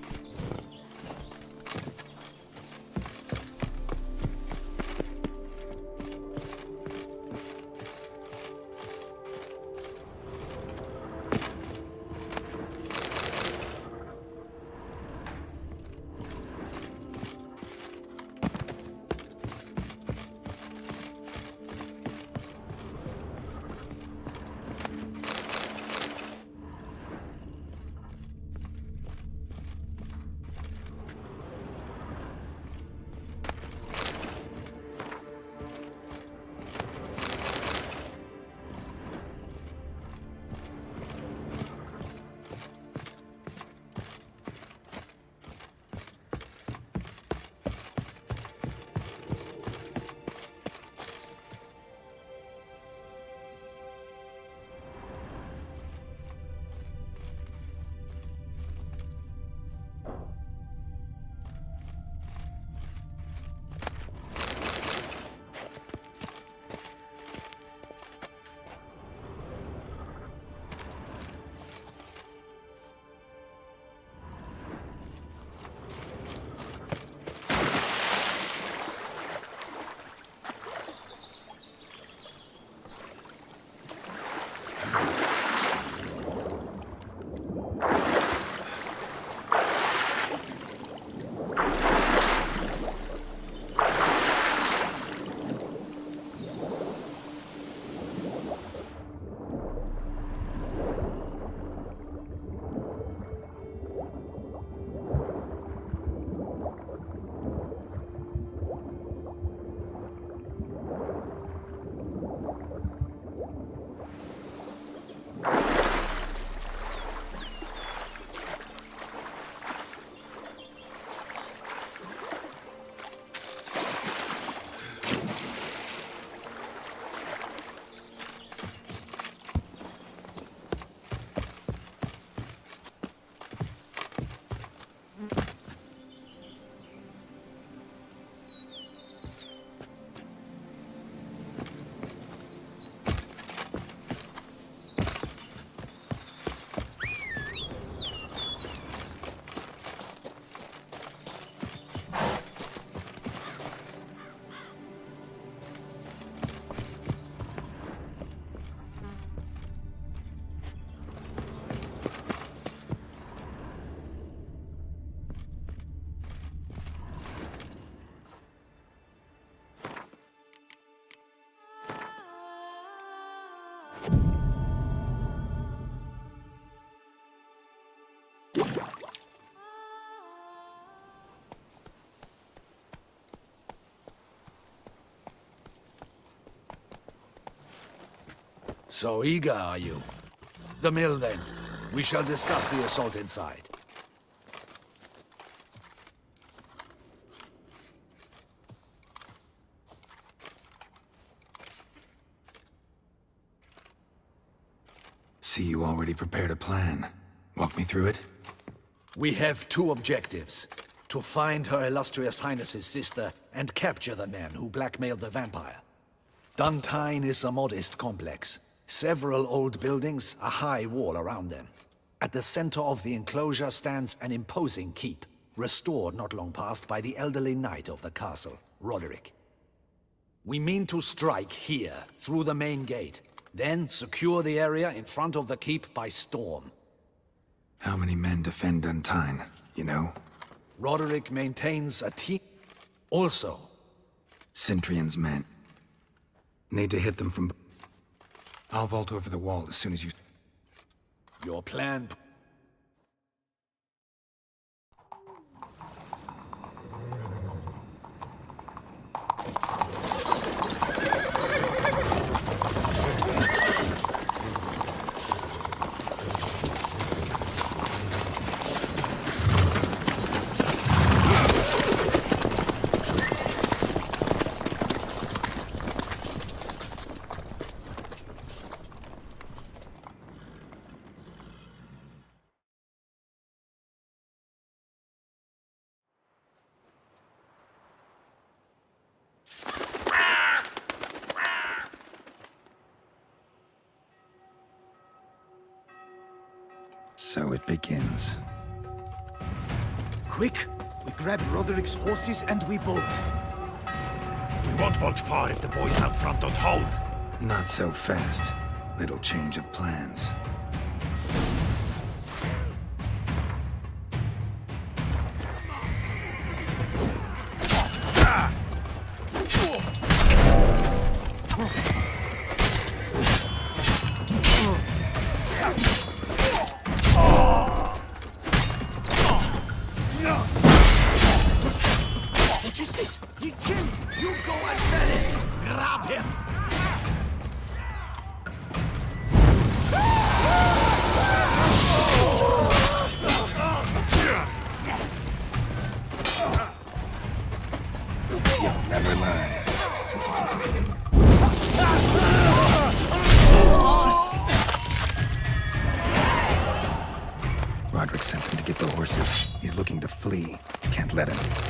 So eager, are you? The mill, then. We shall discuss the assault inside. See, you already prepared a plan. Walk me through it? We have two objectives. To find Her Illustrious Highness's sister and capture the men who blackmailed the vampire. Duntine is a modest complex. Several old buildings, a high wall around them. At the center of the enclosure stands an imposing keep, restored not long past by the elderly knight of the castle, Roderick. We mean to strike here, through the main gate, then secure the area in front of the keep by storm. How many men defend Duntine, you know? Roderick maintains a team. Also, Cintrian's men. Need to hit them from... I'll vault over the wall as soon as you... Your plan... So it begins. Quick! We grab Roderick's horses and we bolt. We won't vault far if the boys out front don't hold. Not so fast. Little change of plans. Roderick sent him to get the horses. He's looking to flee. Can't let him.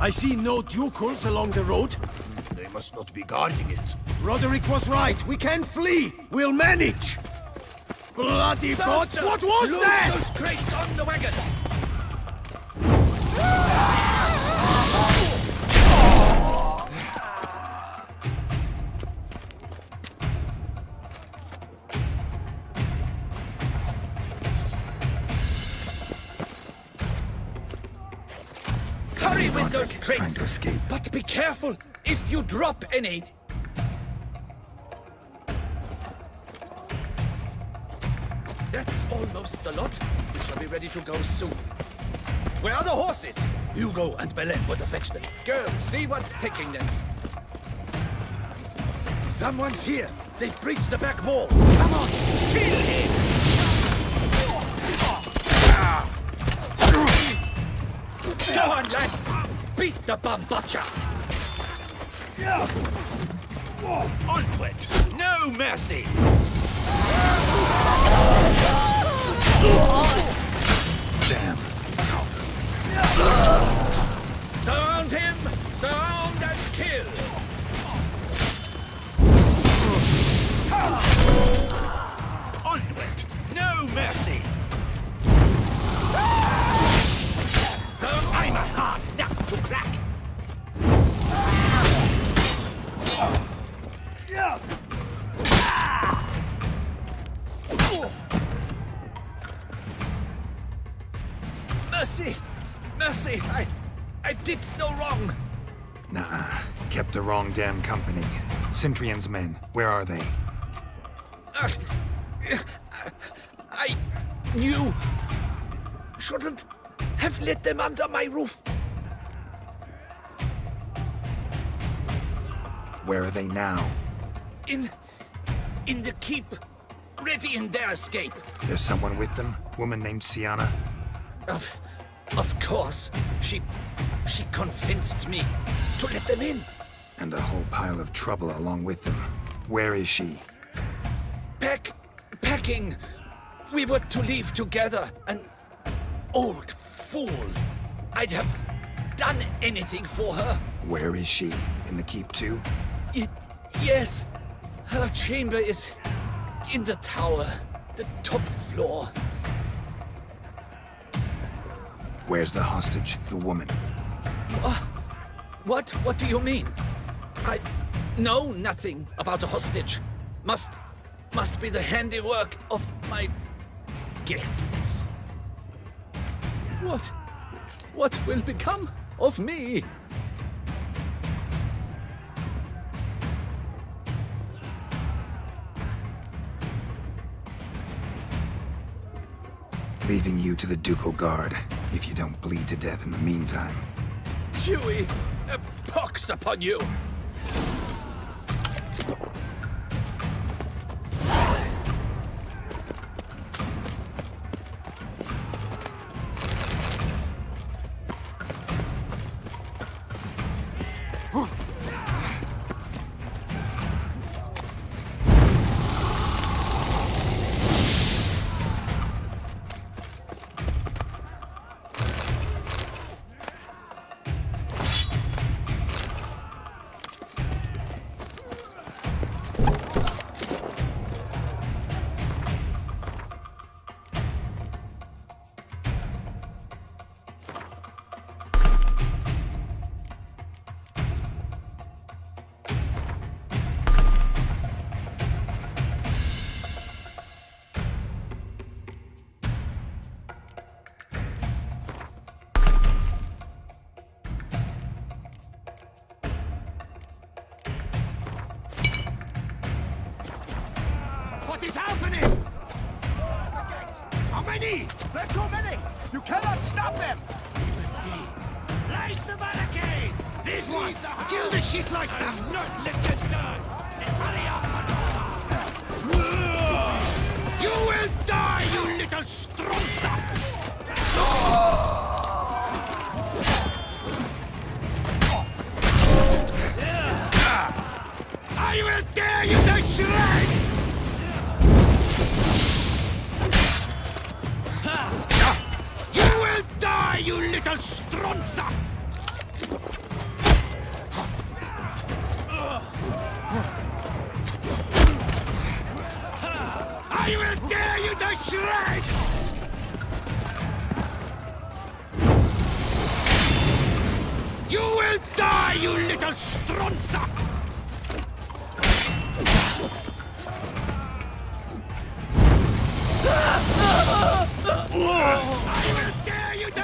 I see no ducals along the road. They must not be guarding it. Roderick was right. We can flee. We'll manage. Bloody bots! What was Load that? those crates on the wagon! Easy with those trying crates. to escape. But be careful if you drop any. That's almost the lot. We shall be ready to go soon. Where are the horses? Hugo and Belen were to fetch them. Go, see what's taking them. Someone's here. They've breached the back wall. Come on, kill him! Go on, lads! Beat the bambacha! Onward! No mercy! Damn. Surround him! Surround and kill! Onward! No mercy! So I'm a hard nut to crack! Mercy! Mercy! I did no wrong! Nah, kept the wrong damn company. Centrion's men, where are they? I knew... shouldn't have let them under my roof. Where are they now? In the keep, ready in their escape. There's someone with them? Woman named Sienna? Of course. She convinced me to let them in. And a whole pile of trouble along with them. Where is she? Packing. We were to leave together. An old fool. I'd have done anything for her. Where is she? In the keep too? Yes. Her chamber is in the tower, the top floor. Where's the hostage, the woman? What do you mean? I know nothing about a hostage. Must be the handiwork of my guests. What will become of me? Leaving you to the ducal guard, if you don't bleed to death in the meantime. Chewie, a pox upon you! What is happening? How many? There are too many! You cannot stop them! We will see. Light the barricade! This one! Kill the shit like that! Not let them die! Hurry up! You will die, you little strunter! I will tear you to shreds! You will die, you little strunza! I will tear you to shreds! You will die, you little strunza! I will tear you to...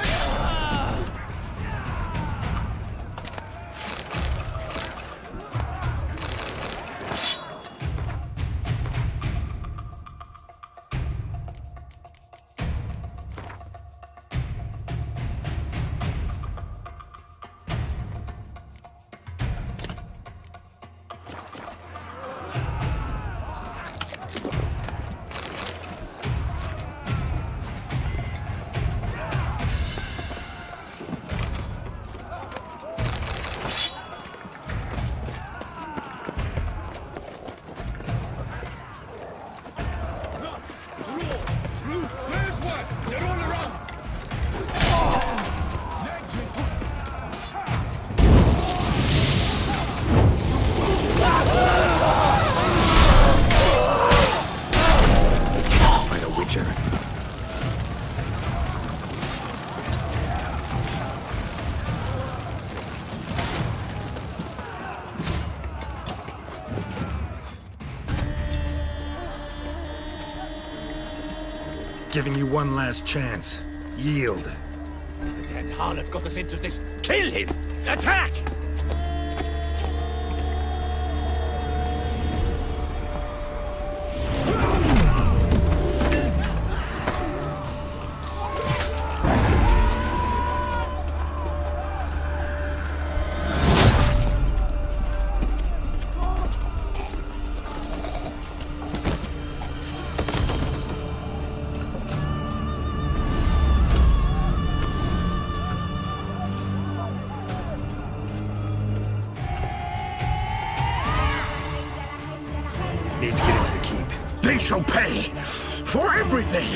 giving you one last chance. Yield. The damned harlot got us into this. Kill him! Attack! Need to get into the keep. They shall pay for everything!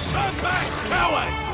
Turn back, cowards!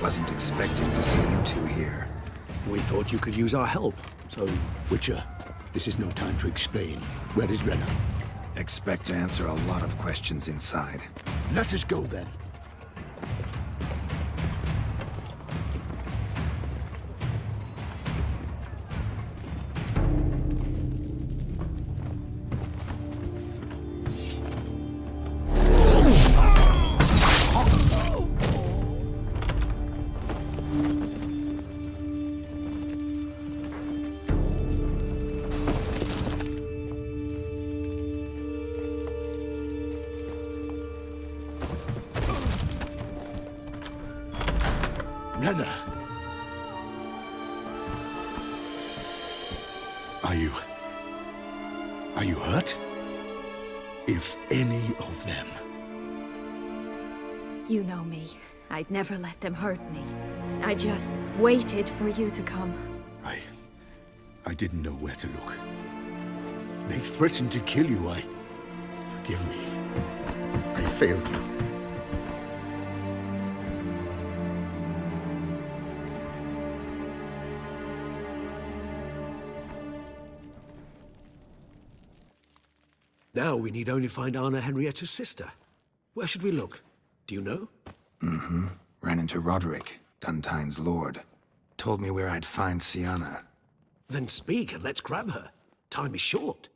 Wasn't expecting to see you two here. We thought you could use our help, so... Witcher, this is no time to explain. Where is Renna? Expect to answer a lot of questions inside. Let us go then. Renna! Are you hurt? If any of them. You know me. I'd never let them hurt me. I just waited for you to come. I didn't know where to look. They threatened to kill you. Forgive me. I failed you. Now we need only find Anna Henrietta's sister. Where should we look? Do you know? Mm-hmm. Ran into Roderick, Duntine's lord. Told me where I'd find Sienna. Then speak and let's grab her. Time is short.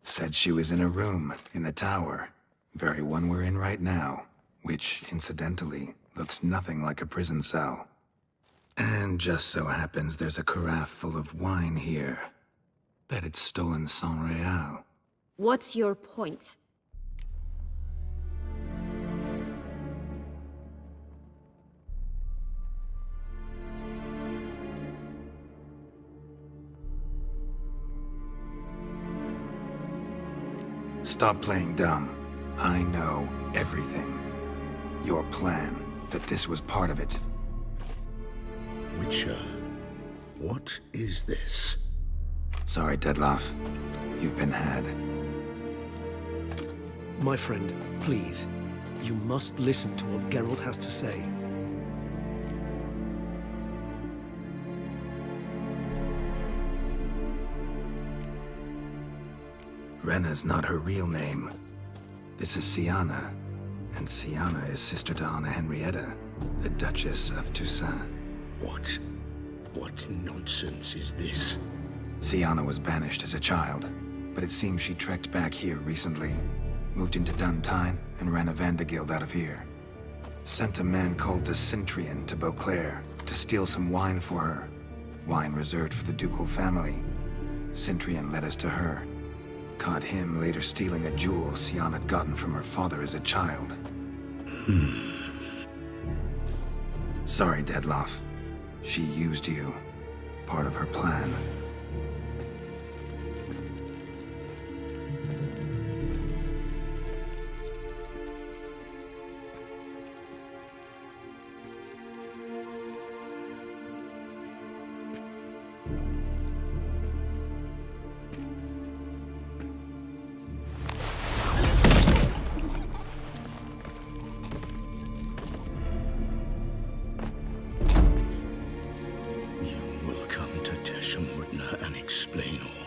Said she was in a room in the tower. Very one we're in right now. Which, incidentally, looks nothing like a prison cell. And just so happens there's a carafe full of wine here. Bet it's stolen San Real. What's your point? Stop playing dumb. I know everything. Your plan, that this was part of it. Witcher, what is this? Sorry, Dettlaff. You've been had. My friend, please. You must listen to what Geralt has to say. Renna's not her real name. This is Sienna. And Sienna is sister to Anna Henrietta, the Duchess of Toussaint. What nonsense is this? Sienna was banished as a child, but it seems she trekked back here recently. moved into Duntine, and ran a Vandergild out of here. Sent a man called the Centrian to Beauclair to steal some wine for her. Wine reserved for the ducal family. Centrian led us to her. Caught him later stealing a jewel Sian had gotten from her father as a child. Sorry, Dettlaff. She used you. Part of her plan. And explain all.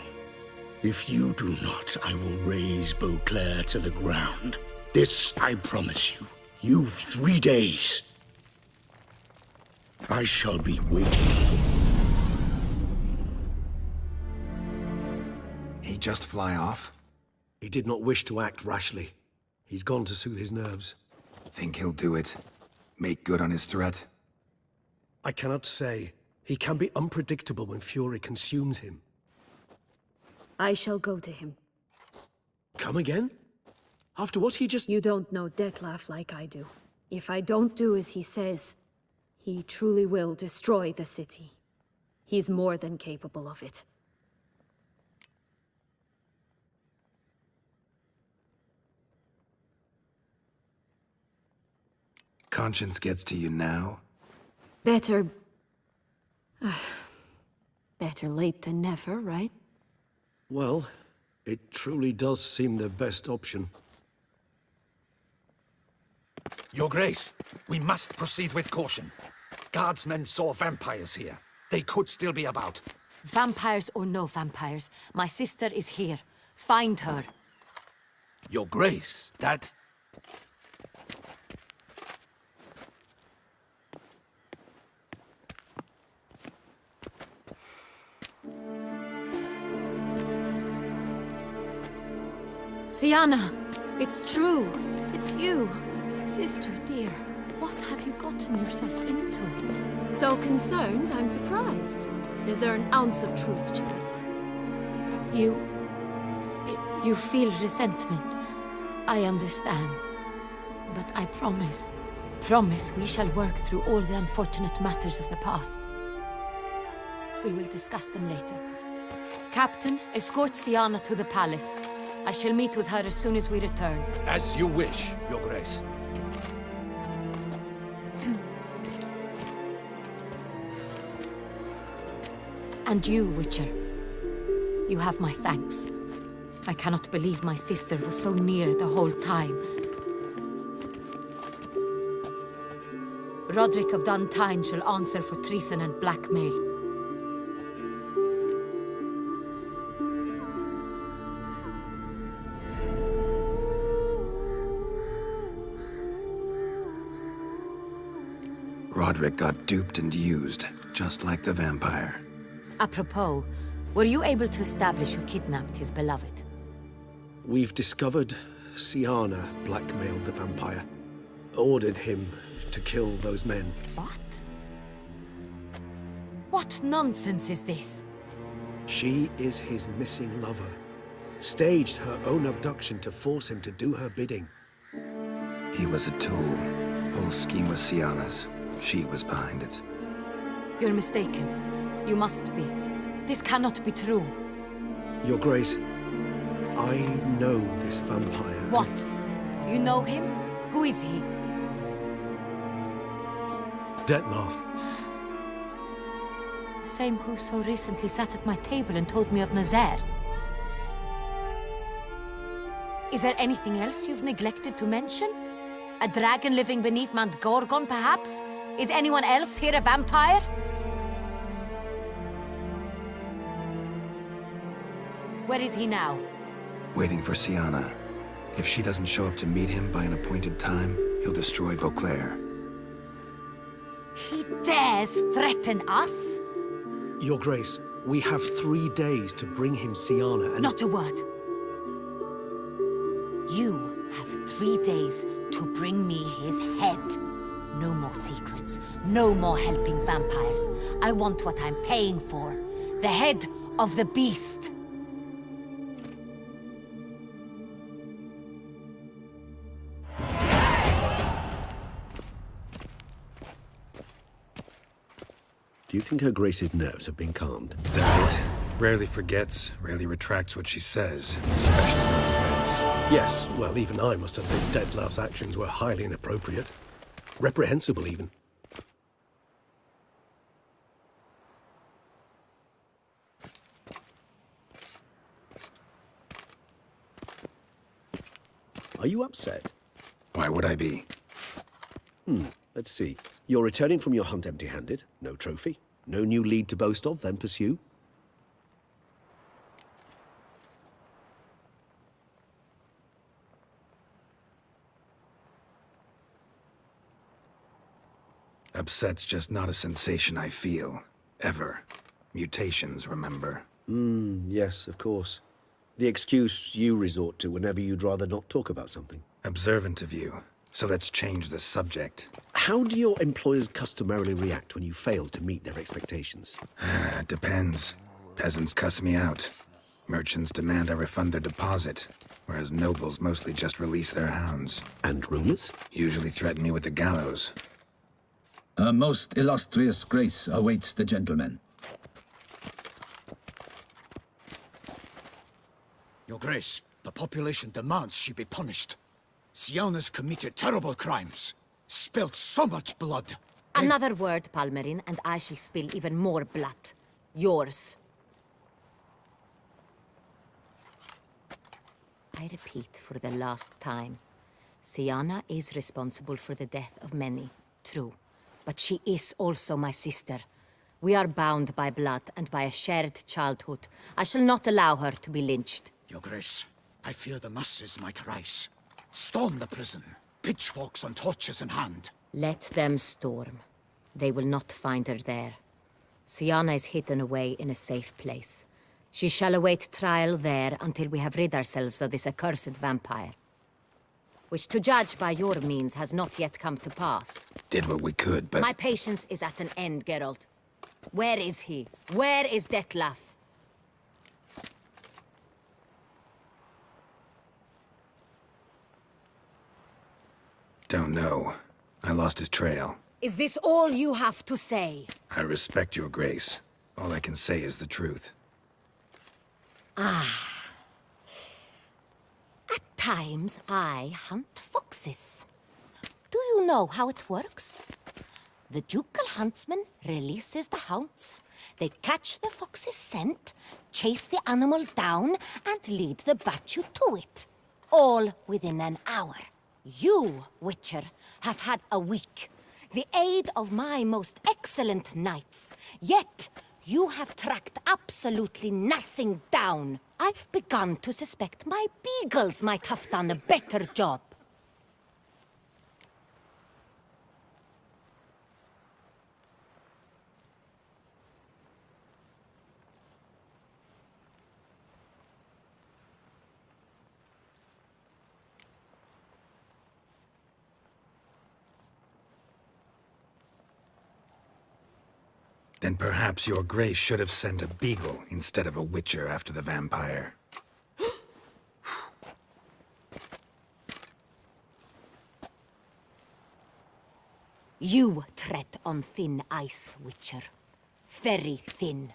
If you do not, I will raise Beauclair to the ground. This I promise you. You've 3 days. I shall be waiting. He just fly off? He did not wish to act rashly. He's gone to soothe his nerves. Think he'll do it? Make good on his threat? I cannot say. He can be unpredictable when fury consumes him. I shall go to him. Come again? After what he just... You don't know Dettlaff like I do. If I don't do as he says, he truly will destroy the city. He's more than capable of it. Conscience gets to you now? Better late than never, right? Well, it truly does seem the best option. Your Grace, we must proceed with caution. Guardsmen saw vampires here. They could still be about. Vampires or no vampires, my sister is here. Find her. Your Grace, that... Siana, it's true. It's you. Sister, dear, what have you gotten yourself into? So concerned, I'm surprised. Is there an ounce of truth to it? You feel resentment. I understand. But I promise we shall work through all the unfortunate matters of the past. We will discuss them later. Captain, escort Siana to the palace. I shall meet with her as soon as we return. As you wish, Your Grace. And you, Witcher. You have my thanks. I cannot believe my sister was so near the whole time. Roderick of Duntine shall answer for treason and blackmail. Roderick got duped and used, just like the vampire. Apropos, were you able to establish who kidnapped his beloved? We've discovered Siana blackmailed the vampire. Ordered him to kill those men. What? What nonsense is this? She is his missing lover. Staged her own abduction to force him to do her bidding. He was a tool. Whole scheme was Siana's. She was behind it. You're mistaken. You must be. This cannot be true. Your Grace, I know this vampire. What? You know him? Who is he? Dettlaff. The same who so recently sat at my table and told me of Nazaire. Is there anything else you've neglected to mention? A dragon living beneath Mount Gorgon, perhaps? Is anyone else here a vampire? Where is he now? Waiting for Siana. If she doesn't show up to meet him by an appointed time, he'll destroy Beauclair. He dares threaten us? Your Grace, we have 3 days to bring him Siana and... Not a word. You 3 days to bring me his head. No more secrets. No more helping vampires. I want what I'm paying for. The head of the beast. Do you think Her Grace's nerves have been calmed? Doubt it. Rarely forgets, rarely retracts what she says, especially when it hurts. Yes, well, even I must admit Detlav's actions were highly inappropriate. Reprehensible, even. Are you upset? Why would I be? Let's see. You're returning from your hunt empty-handed. No trophy. No new lead to boast of, then pursue. Upset's just not a sensation I feel. Ever. Mutations, remember? Yes, of course. The excuse you resort to whenever you'd rather not talk about something. Observant of you. So let's change the subject. How do your employers customarily react when you fail to meet their expectations? Depends. Peasants cuss me out. Merchants demand I refund their deposit, whereas nobles mostly just release their hounds. And rulers? Usually threaten me with the gallows. Her most illustrious grace awaits the gentleman. Your Grace, the population demands she be punished. Siana's committed terrible crimes. Spilt so much blood. Another word, Palmerin, and I shall spill even more blood. Yours. I repeat for the last time. Siana is responsible for the death of many, true. But she is also my sister. We are bound by blood and by a shared childhood. I shall not allow her to be lynched. Your Grace, I fear the masses might rise. Storm the prison, pitchforks and torches in hand. Let them storm. They will not find her there. Siana is hidden away in a safe place. She shall await trial there until we have rid ourselves of this accursed vampire. Which, to judge by your means, has not yet come to pass. Did what we could, but... My patience is at an end, Geralt. Where is he? Where is Detlaf? Don't know. I lost his trail. Is this all you have to say? I respect your grace. All I can say is the truth. Ah. At times, I hunt foxes. Do you know how it works? The ducal huntsman releases the hounds. They catch the fox's scent, chase the animal down, and lead the battue to it. All within an hour. You, Witcher, have had a week. The aid of my most excellent knights. Yet, you have tracked absolutely nothing down. I've begun to suspect my beagles might have done a better job. Then perhaps your grace should have sent a beagle instead of a witcher after the vampire. You tread on thin ice, Witcher. Very thin.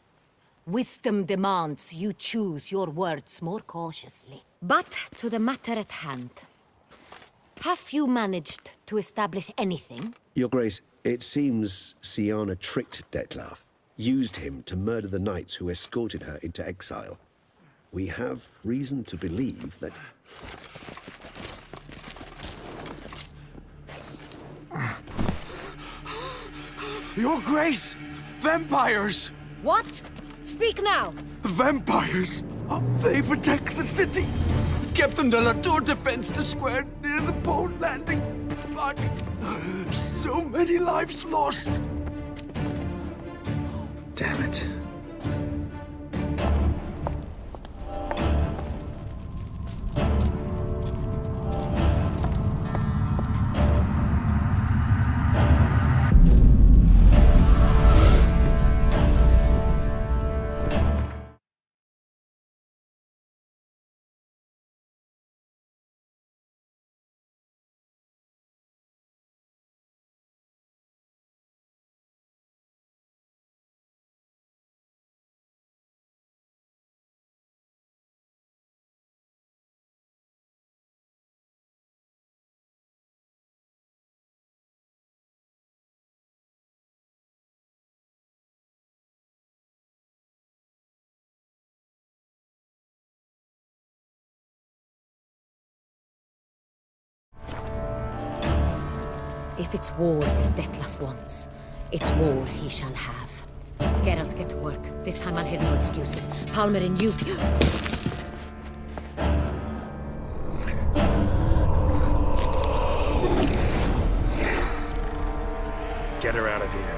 Wisdom demands you choose your words more cautiously. But to the matter at hand. Have you managed to establish anything? Your Grace, it seems Siana tricked Detlaf, used him to murder the knights who escorted her into exile. We have reason to believe that... Your Grace! Vampires! What? Speak now! Vampires! They protect the city! Captain de la Tour defends the square near the boat landing, but so many lives lost. Damn it. If it's war this Dettlaff wants, it's war he shall have. Geralt, get to work. This time I'll hear no excuses. Palmer and you... Get her out of here.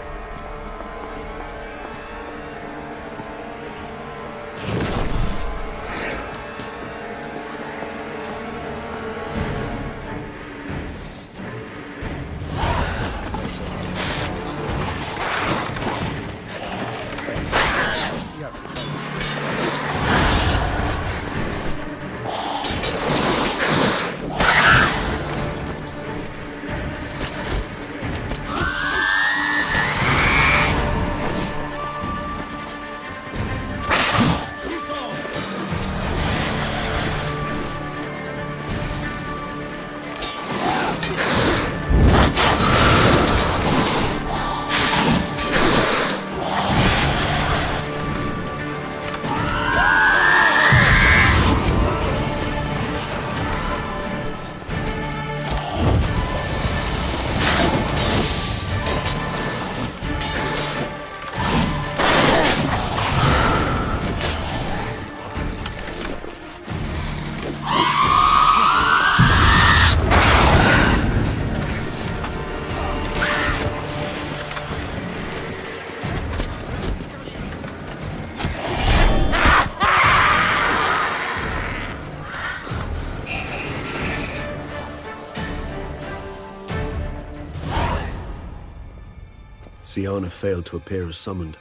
Syanna failed to appear as summoned.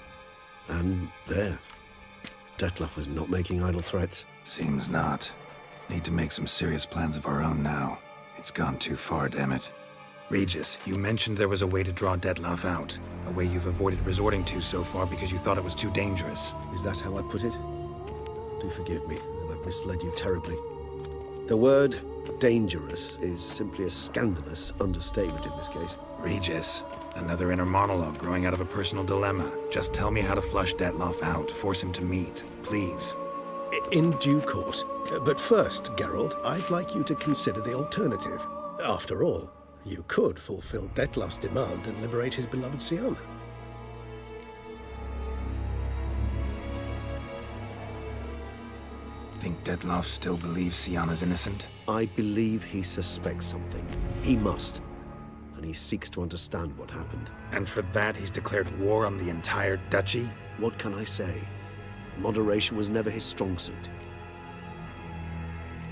And there. Dettlaff was not making idle threats. Seems not. Need to make some serious plans of our own now. It's gone too far, damn it. Regis, you mentioned there was a way to draw Dettlaff out. A way you've avoided resorting to so far because you thought it was too dangerous. Is that how I put it? Do forgive me that I've misled you terribly. The word dangerous is simply a scandalous understatement in this case. Regis, another inner monologue growing out of a personal dilemma. Just tell me how to flush Dettlaff out. Force him to meet, please. In due course. But first, Geralt, I'd like you to consider the alternative. After all, you could fulfill Dettlaff's demand and liberate his beloved Syanna. Think Dettlaff still believes Syanna's innocent? I believe he suspects something. He must. And he seeks to understand what happened. And for that, he's declared war on the entire duchy? What can I say? Moderation was never his strong suit.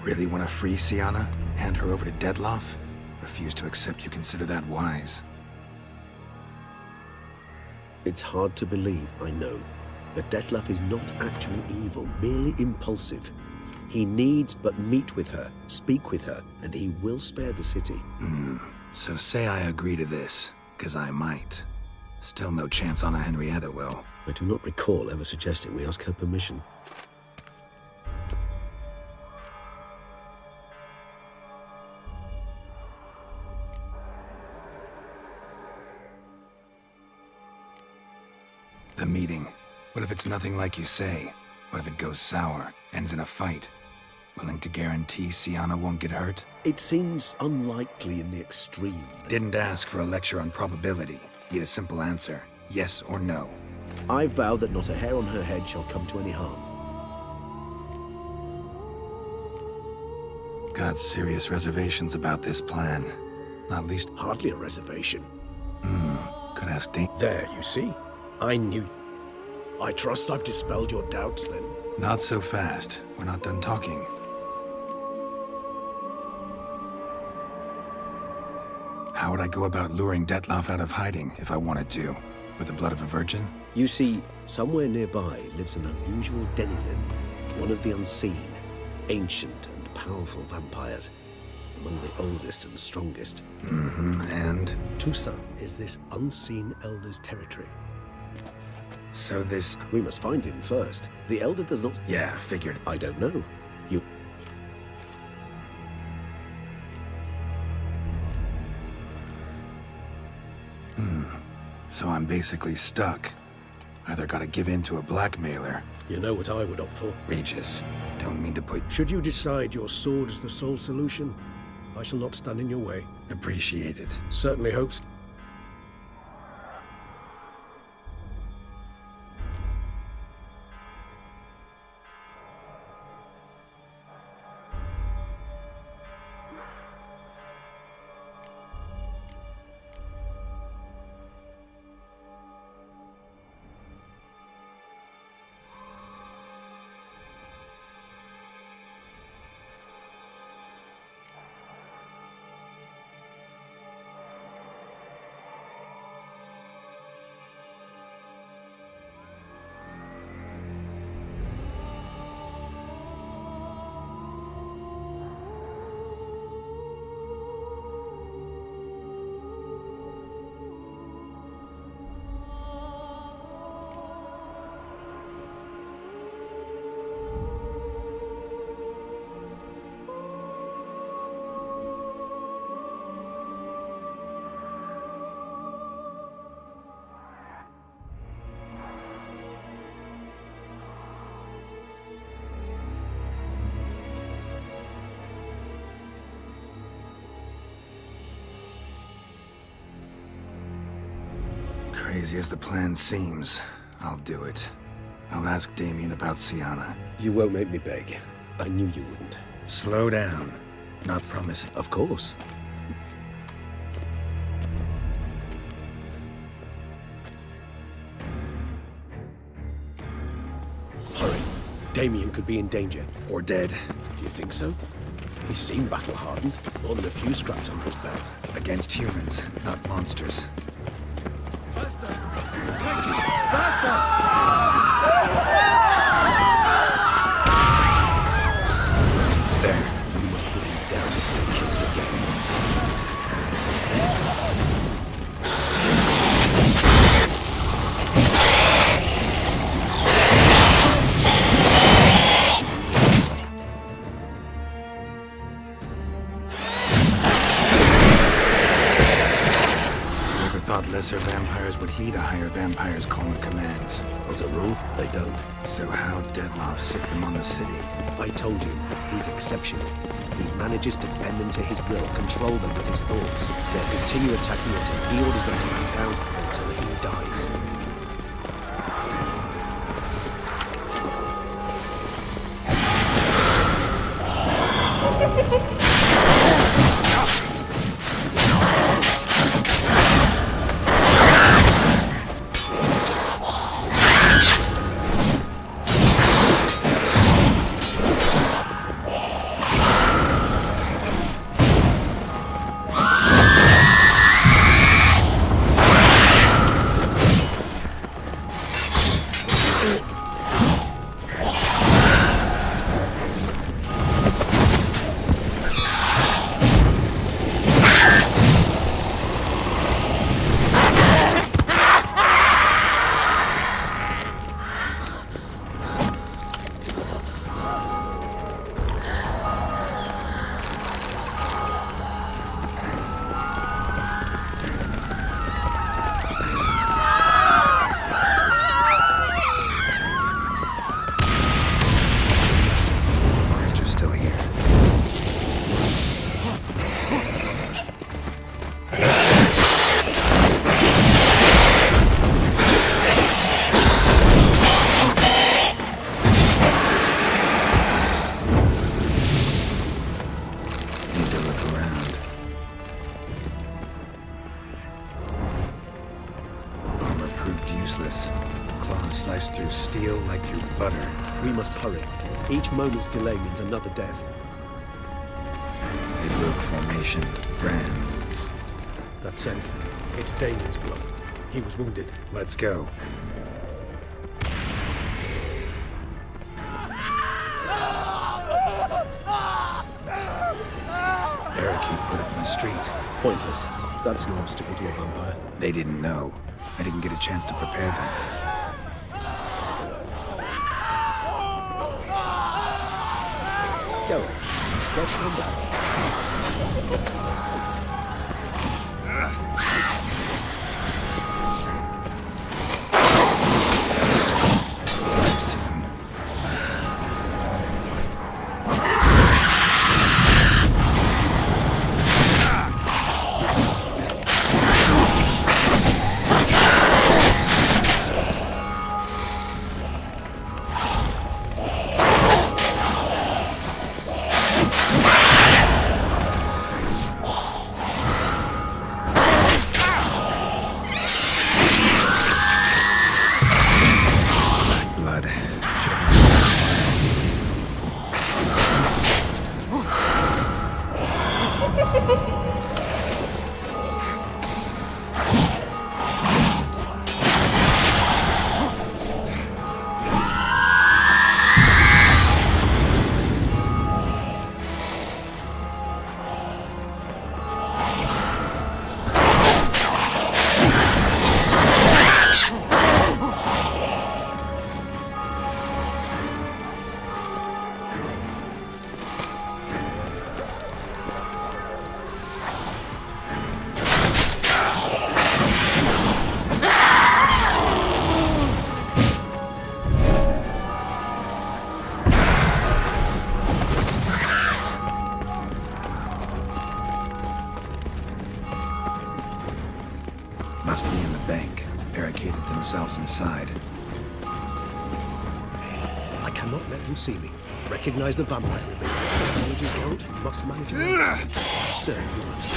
Really want to free Syanna? Hand her over to Dettlaff? Refuse to accept you consider that wise. It's hard to believe, I know. But Dettlaff is not actually evil, merely impulsive. He needs but meet with her, speak with her, and he will spare the city. So say I agree to this, 'cause I might. Still no chance Anna Henrietta will. I do not recall ever suggesting we ask her permission. The meeting. What if it's nothing like you say? What if it goes sour, ends in a fight? Willing to guarantee Syanna won't get hurt? It seems unlikely in the extreme. Didn't ask for a lecture on probability. Need a simple answer. Yes or no. I vow that not a hair on her head shall come to any harm. Got serious reservations about this plan. Not least... Hardly a reservation. Could ask Dane. There, you see? I knew. I trust I've dispelled your doubts, then. Not so fast. We're not done talking. How would I go about luring Dettlaff out of hiding if I wanted to? With the blood of a virgin? You see, somewhere nearby lives an unusual denizen, one of the unseen, ancient and powerful vampires, among the oldest and strongest. And? Toussaint is this unseen elder's territory. So this... We must find him first. The elder does not... Yeah, figured. I don't know. You... So I'm basically stuck. Either gotta give in to a blackmailer... You know what I would opt for? Regis, don't mean to put... Should you decide your sword is the sole solution, I shall not stand in your way. Appreciate it. Certainly hopes... Crazy as the plan seems, I'll do it. I'll ask Damien about Sienna. You won't make me beg. I knew you wouldn't. Slow down. Not promising. Of course. Hurry. Damien could be in danger. Or dead. Do you think so? He seemed battle-hardened. More than a few scraps on his belt. Against humans, not monsters. Faster! Faster! There. We must put him down before he kills again. Lesser vampires would heed a higher vampire's call and commands. As a rule, they don't. So how Dettlaff sick them on the city? I told you, he's exceptional. He manages to bend them to his will, control them with his thoughts. They'll continue attacking until he orders them to back down, until he dies. We must hurry. Each moment's delay means another death. They broke formation. Ran. That's scent. It's Damien's blood. He was wounded. Let's go. Barricade put up in the street. Pointless. That's no obstacle to a vampire. They didn't know. I didn't get a chance to prepare them. Geralt, let's come back. Must be in the bank. Barricaded themselves inside. I cannot let them see me. Recognize the vampire in me. Manage his Geralt, must manage it. Sir, you must.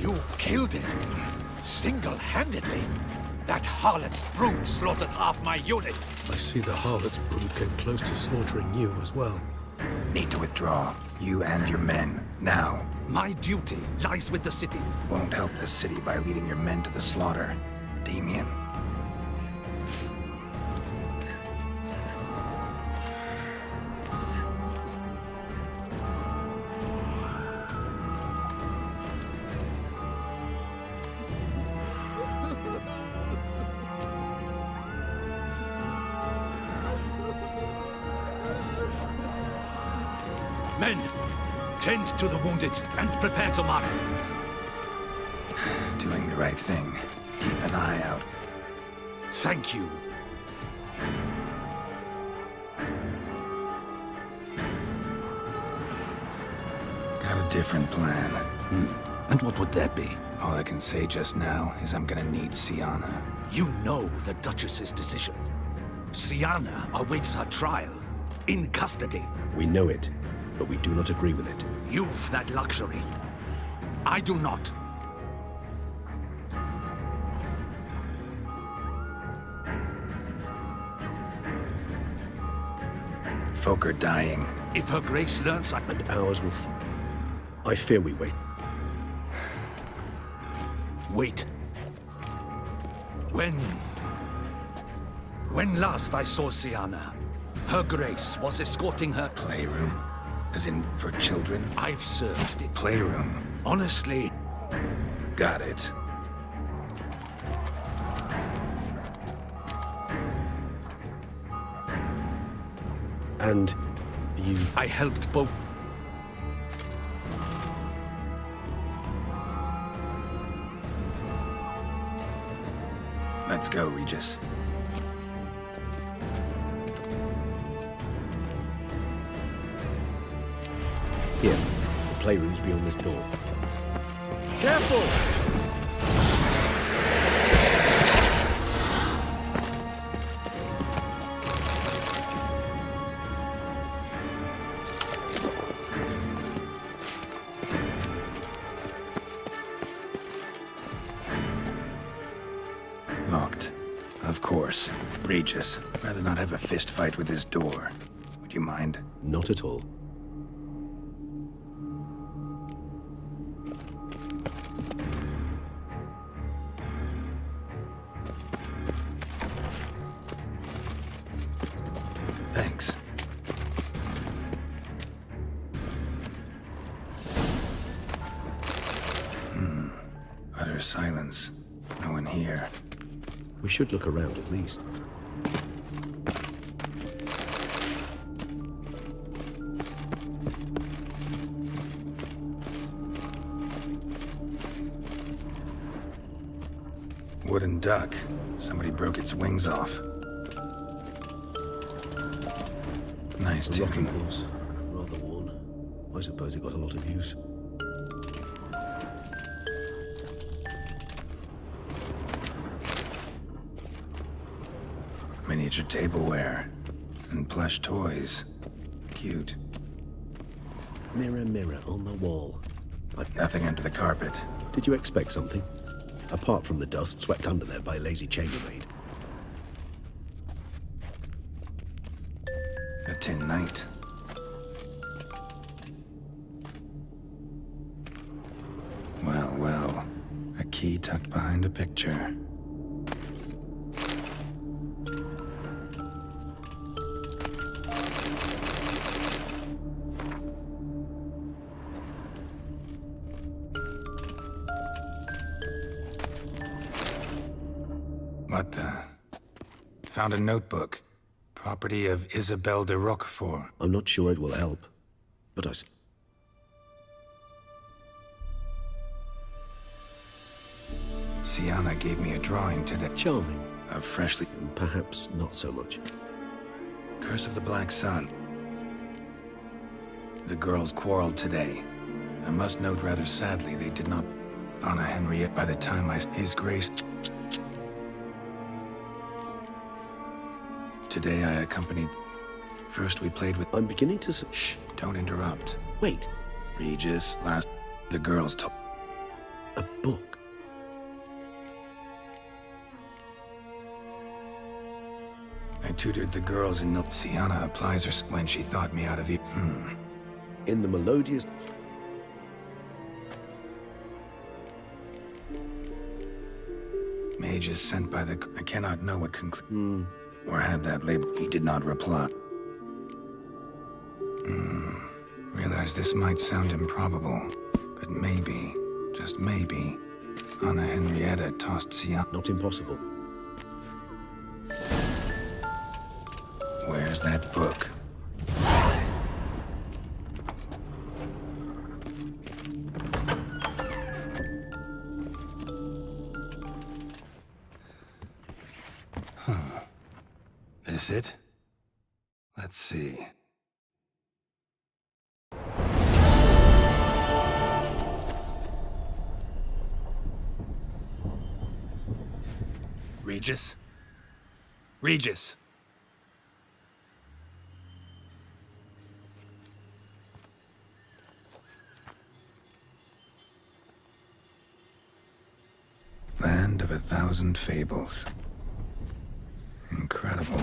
You killed it? Single-handedly? That harlot's brood slaughtered half my unit. I see the harlot's brood came close to slaughtering you as well. Need to withdraw. You and your men. Now. My duty lies with the city. Won't help the city by leading your men to the slaughter. Damien. Men, tend to the wounded and prepare to march. Doing the right thing. Keep an eye out. Thank you. Got a different plan. And what would that be? All I can say just now is I'm gonna need Siana. You know the Duchess's decision. Siana awaits her trial. In custody. We know it, but we do not agree with it. You've that luxury. I do not. Folk are dying. If her grace learns, And ours will I fear we wait. Wait. When last I saw Siana, her grace was escorting her... Playroom? As in, for children? I've served it. Playroom. Honestly... Got it. And you... I helped both... Let's go, Regis. Here, the playroom's beyond this door. Careful! Locked. Of course. Regis. Rather not have a fist fight with this door. Would you mind? Not at all. Thanks. Utter silence. No one here. We should look around at least. Wooden duck. Somebody broke its wings off. Nice A rocking tune. horse. Rather worn. I suppose it got a lot of use. Miniature tableware. And plush toys. Cute. Mirror, mirror on the wall. Nothing under the carpet. Did you expect something? Apart from the dust swept under there by a lazy chambermaid. A tin knight. Well, well. A key tucked behind a picture. What the? Found a notebook. Property of Isabelle de Roquefort. I'm not sure it will help, but Sienna gave me a drawing today. Charming. Of freshly... Perhaps not so much. Curse of the Black Sun. The girls quarreled today. I must note rather sadly they did not honor Henriette by the time His Grace... Today I accompanied... First we played with... I'm beginning to... Shh, don't interrupt. Wait. Regis, the girls told... A book? I tutored the girls in Sienna applies her when she thought me out of it. In the melodious... Mages sent by the... I cannot know what or had that label. He did not reply. Realize this might sound improbable, but maybe, just maybe, Anna Henrietta tossed Sienna. Not impossible. Where's that book? This it? Let's see. Regis? Regis! Land of 1,000 fables. Incredible.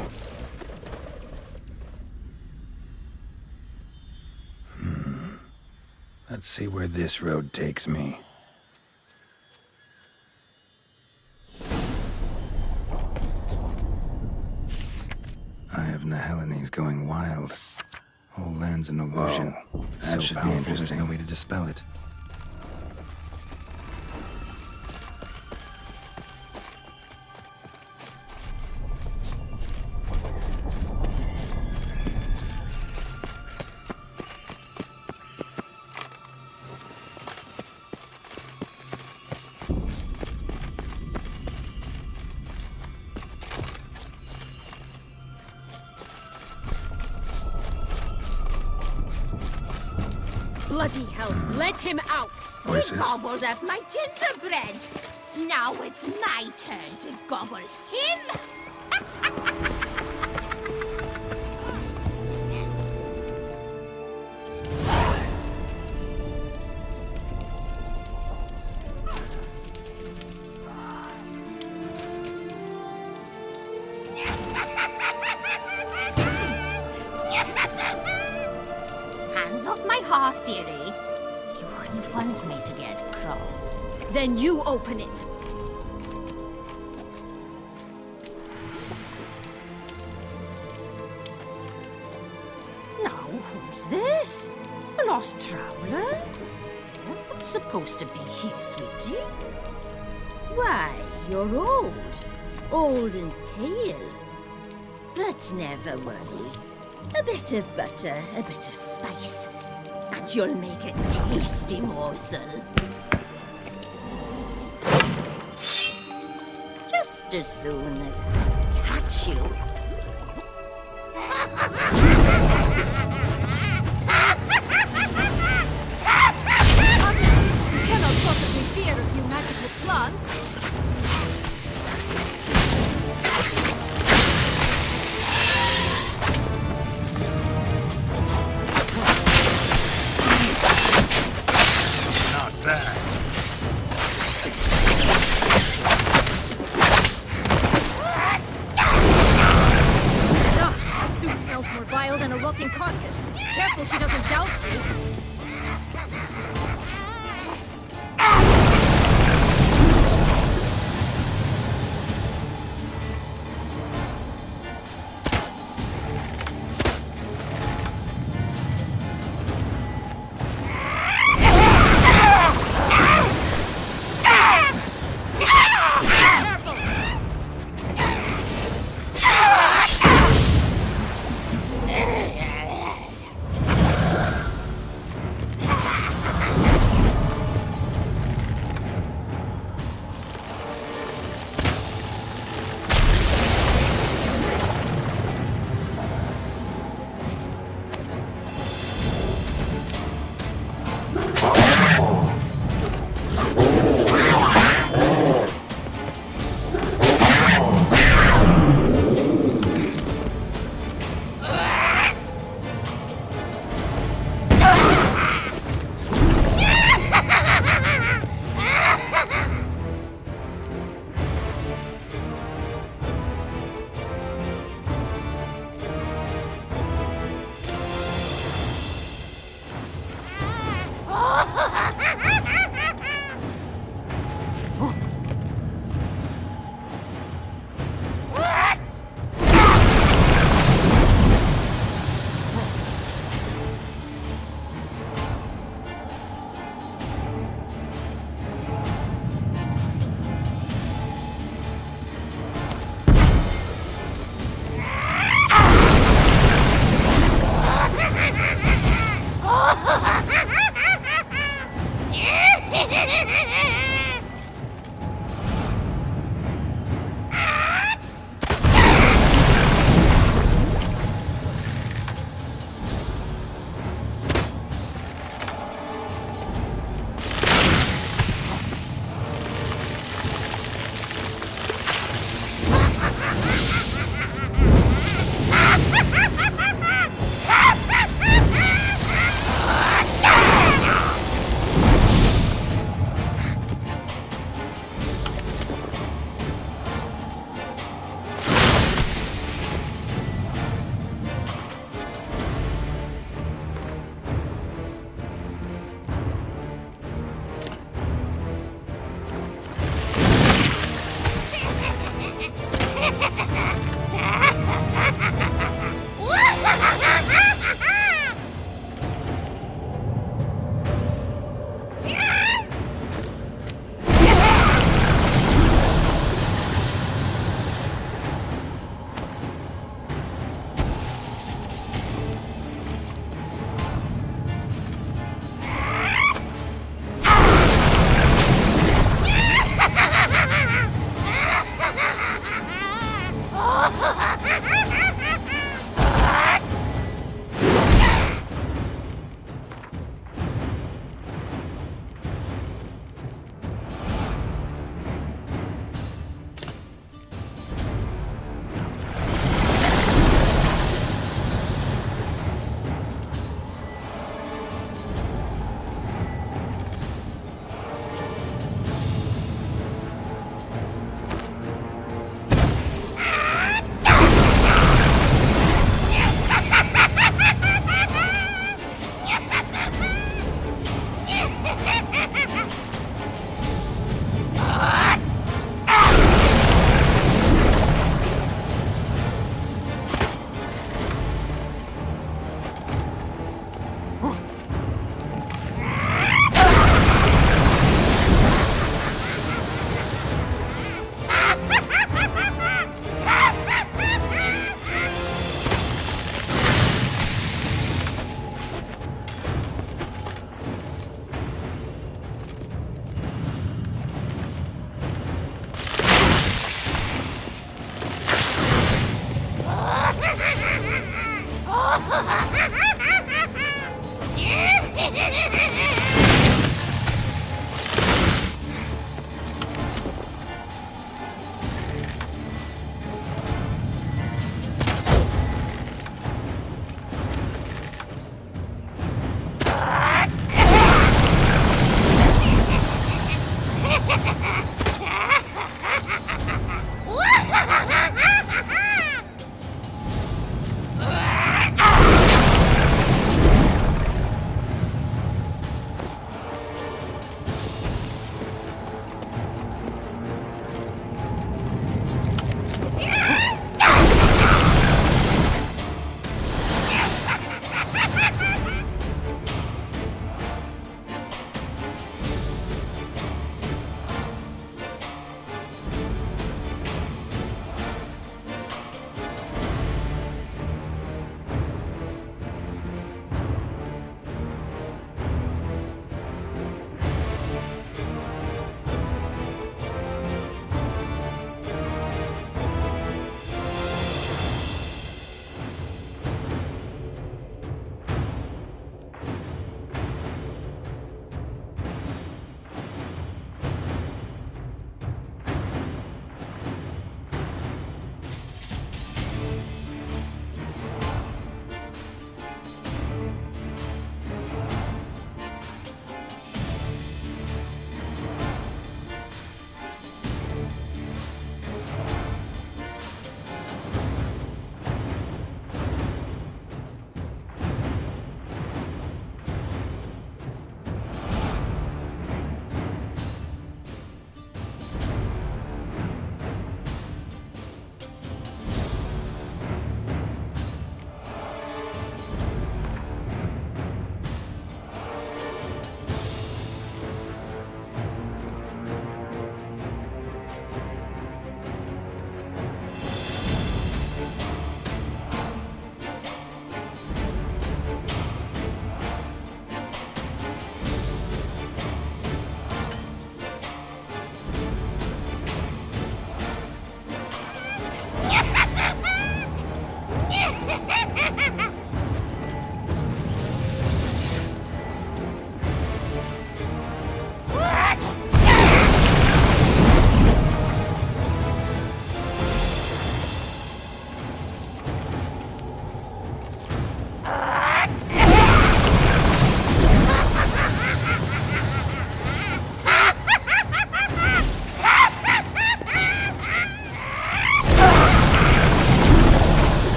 Let's see where this road takes me. Eye of Nahelenes going wild. Whole land's an illusion. That should be interesting. There's no way to dispel it. Bloody hell, let him out! Voices. You gobbled up my gingerbread! Now it's my turn to gobble him! Hands off my hearth, dearie. You wouldn't want me to get cross. Then you open it. Now, who's this? A lost traveler? What's supposed to be here, sweetie? Why, you're old. Old and pale. But never worry. A bit of butter, a bit of spice, and you'll make a tasty morsel. Just as soon as I catch you. You cannot possibly fear a few magical plants. rotting carcass. Careful she doesn't douse you.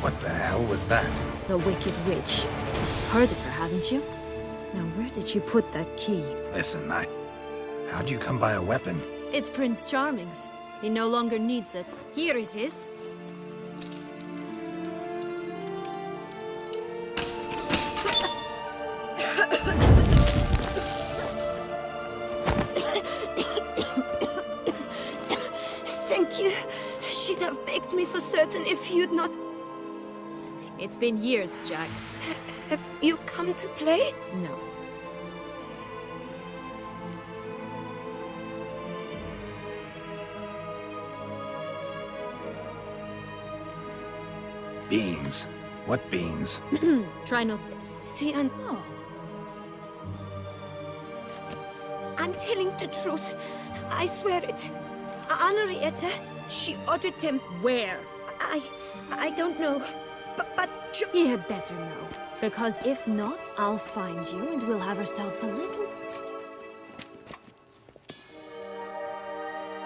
What the hell was that? The Wicked Witch. Heard of her, haven't you? Now, where did you put that key? Listen, how'd you come by a weapon? It's Prince Charming's. He no longer needs it. Here it is. Thank you. She'd have begged me for certain if you'd not... It's been years, Jack. Have you come to play? No. Beans? What beans? Try not... See, and... Oh. I'm telling the truth. I swear it. Henrietta, she ordered them. Where? I don't know. But he had better know. Because if not, I'll find you and we'll have ourselves a little...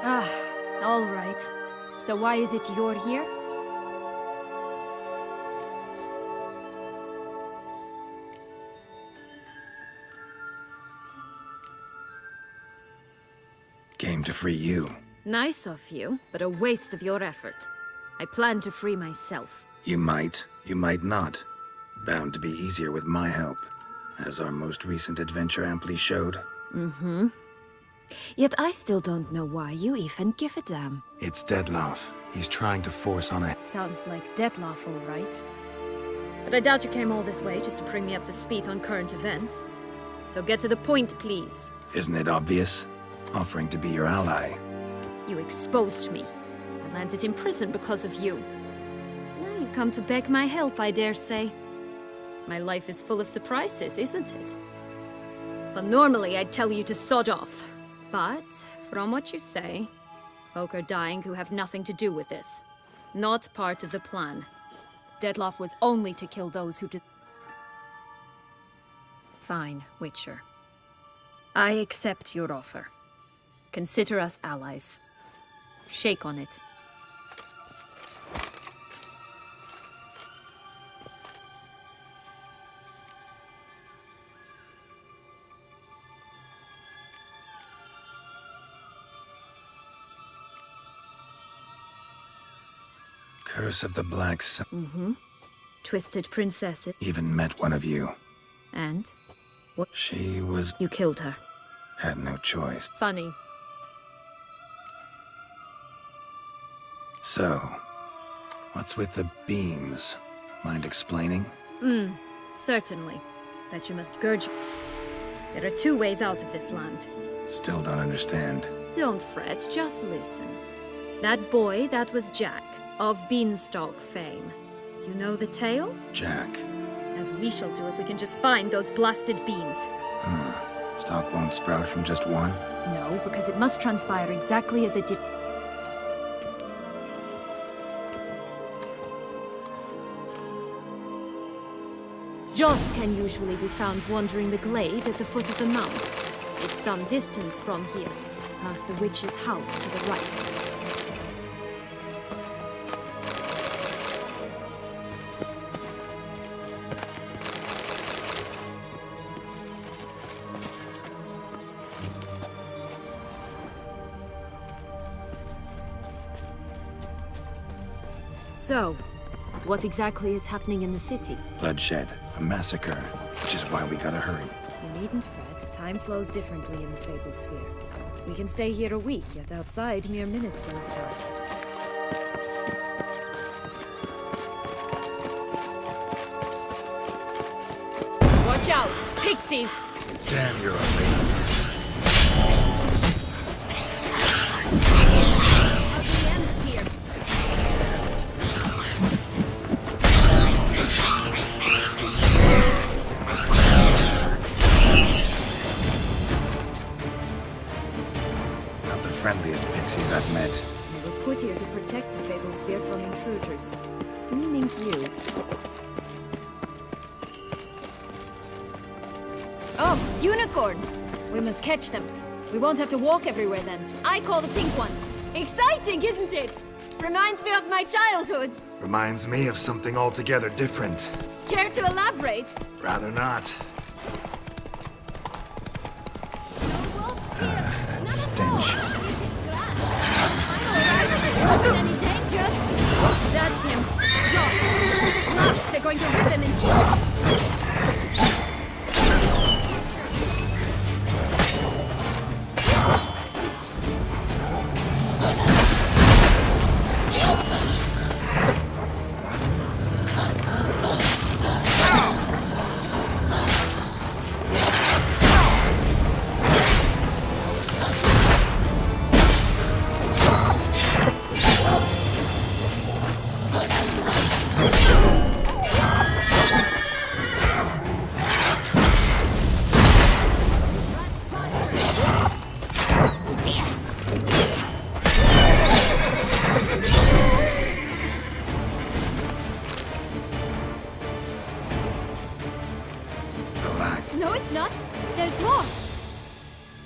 Ah, all right. So why is it you're here? Came to free you. Nice of you, but a waste of your effort. I plan to free myself. You might not. Bound to be easier with my help, as our most recent adventure amply showed. Mm-hmm. Yet I still don't know why you even give a damn. It's Dettlaff. He's trying to force on a... Sounds like Dettlaff, all right. But I doubt you came all this way just to bring me up to speed on current events. So get to the point, please. Isn't it obvious? Offering to be your ally. You exposed me. I landed in prison because of you. Now you come to beg my help, I dare say. My life is full of surprises, isn't it? But normally I'd tell you to sod off. But, from what you say, folk are dying who have nothing to do with this. Not part of the plan. Dettlaff was only to kill those who did... Fine, Witcher. I accept your offer. Consider us allies. Shake on it. Curse of the Black Sun. Mm-hmm. Twisted princess. Even met one of you. And? What? She was... You killed her. Had no choice. Funny. So, what's with the beams? Mind explaining? Certainly. That you must gurge... There are two ways out of this land. Still don't understand. Don't fret, just listen. That boy, that was Jack, of Beanstalk fame. You know the tale? Jack. As we shall do if we can just find those blasted beans. Stalk won't sprout from just one? No, because it must transpire exactly as it did... Joss can usually be found wandering the glade at the foot of the mount. It's some distance from here, past the witch's house to the right. So, what exactly is happening in the city? Bloodshed. A massacre. Which is why we gotta hurry. You needn't fret. Time flows differently in the Fable Sphere. We can stay here a week, yet outside mere minutes will have passed. Watch out! Pixies! Damn, you're a lady. Ugly and fierce. Not the friendliest pixies I've met. We were put here to protect the Fable Sphere from intruders. Meaning you. Oh, unicorns! We must catch them. We won't have to walk everywhere then. I call the pink one. Exciting, isn't it? Reminds me of my childhood. Reminds me of something altogether different. Care to elaborate? Rather not. That stench. Not in any danger. That's him. Joss. Lost. They're going to rip him in six.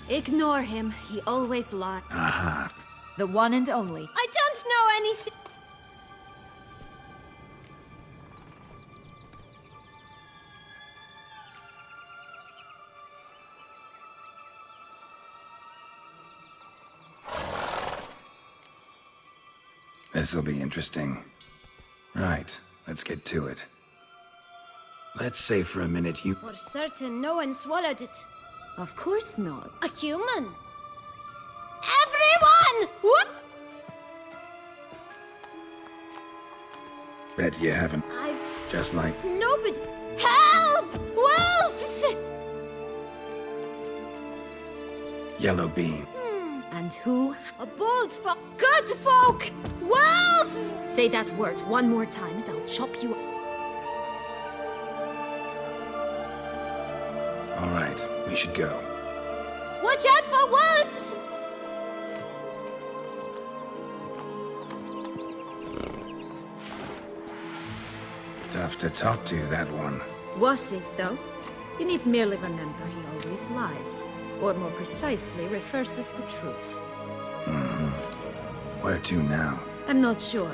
Ignore him. He always lies. Aha. The one and only. I don't know anything. This'll be interesting. Right, let's get to it. Let's say for a minute you... For certain, no one swallowed it. Of course not. A human. Everyone! Whoop! Bet you haven't. Just like... Nobody. Help! Wolves! Yellow bean. And who? A bold folk. Good folk! Wolf! Say that word one more time and I'll chop you up. All right, we should go. Watch out for wolves! Tough to talk to, that one. Was it, though? You need merely remember he always lies. Or more precisely, reverses the truth. Where to now? I'm not sure.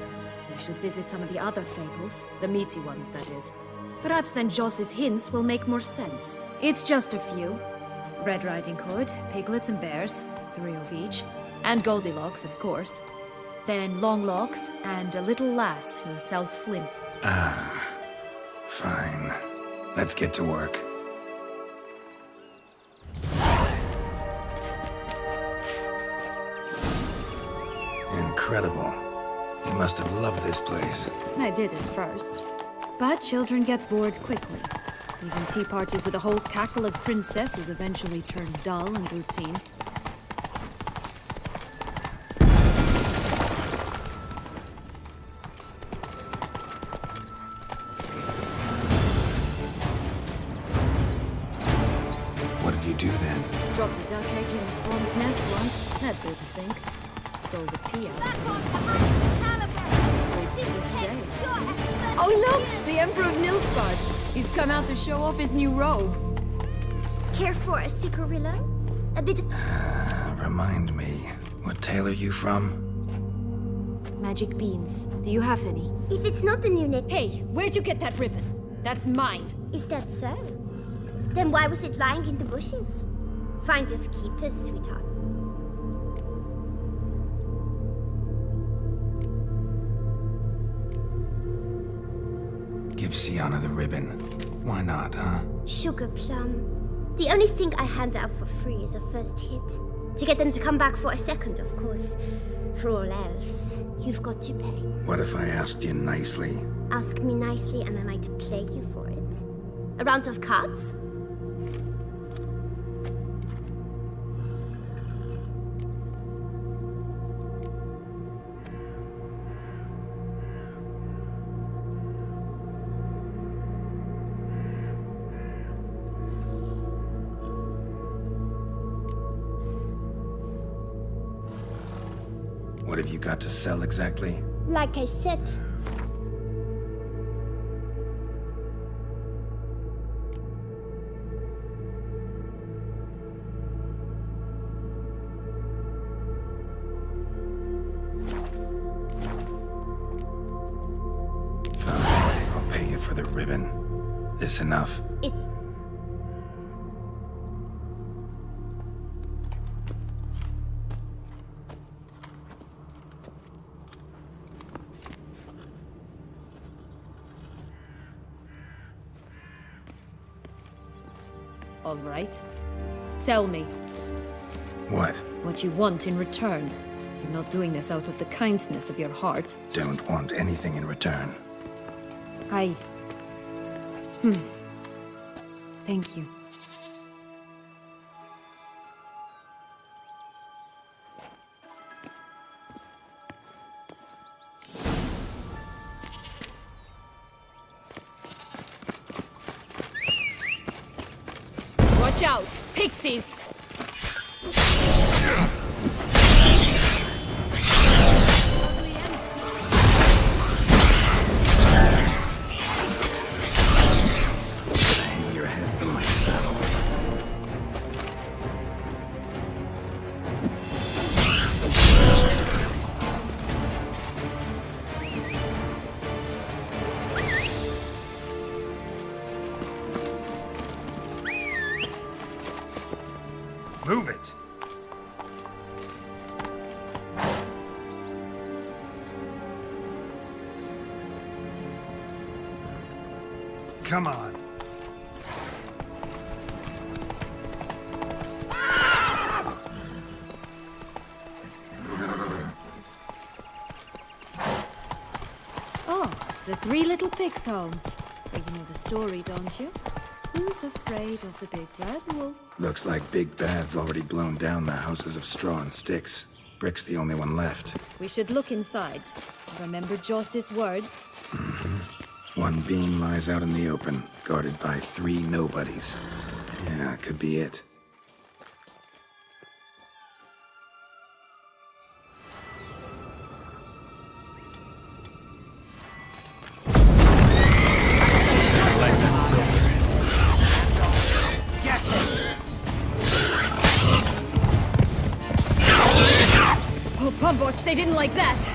We should visit some of the other fables. The meaty ones, that is. Perhaps then Joss's hints will make more sense. It's just a few. Red Riding Hood, piglets and bears, 3 of each. And Goldilocks, of course. Then Longlocks, and a little lass who sells flint. Ah, fine. Let's get to work. Incredible. You must have loved this place. I did at first. But children get bored quickly. Even tea parties with a whole cackle of princesses eventually turn dull and routine. What did you do then? Dropped a duck egg in a swan's nest once, that sort of thing. Stole the pea out of the princess. Sleeps to this day. Oh look! The Emperor of Nilfgaard! He's come out to show off his new robe. Care for a cigarillo? A bit of... Remind me, what tale are you from? Magic beans. Do you have any? If it's not the new name... Hey, where'd you get that ribbon? That's mine. Is that so? Then why was it lying in the bushes? Finders keepers, sweetheart. Give Sienna the ribbon. Why not, huh? Sugar plum. The only thing I hand out for free is a first hit. To get them to come back for a second, of course. For all else, you've got to pay. What if I asked you nicely? Ask me nicely and I might play you for it. A round of cards? What have you got to sell exactly? Like I said. Fine, I'll pay you for the ribbon. This enough? All right. Tell me. What? What you want in return. You're not doing this out of the kindness of your heart. Don't want anything in return. Thank you. Watch out! Pixies! Hang your head from my saddle. Move it! Come on. Oh, the three little pigs' homes. Well, you know the story, don't you? Who's afraid of the big bad wolf? Looks like Big Bad's already blown down the houses of straw and sticks. Brick's the only one left. We should look inside. Remember Joss's words? One being lies out in the open, guarded by 3 nobodies. Yeah, could be it. Oh, Pumbotch, they didn't like that!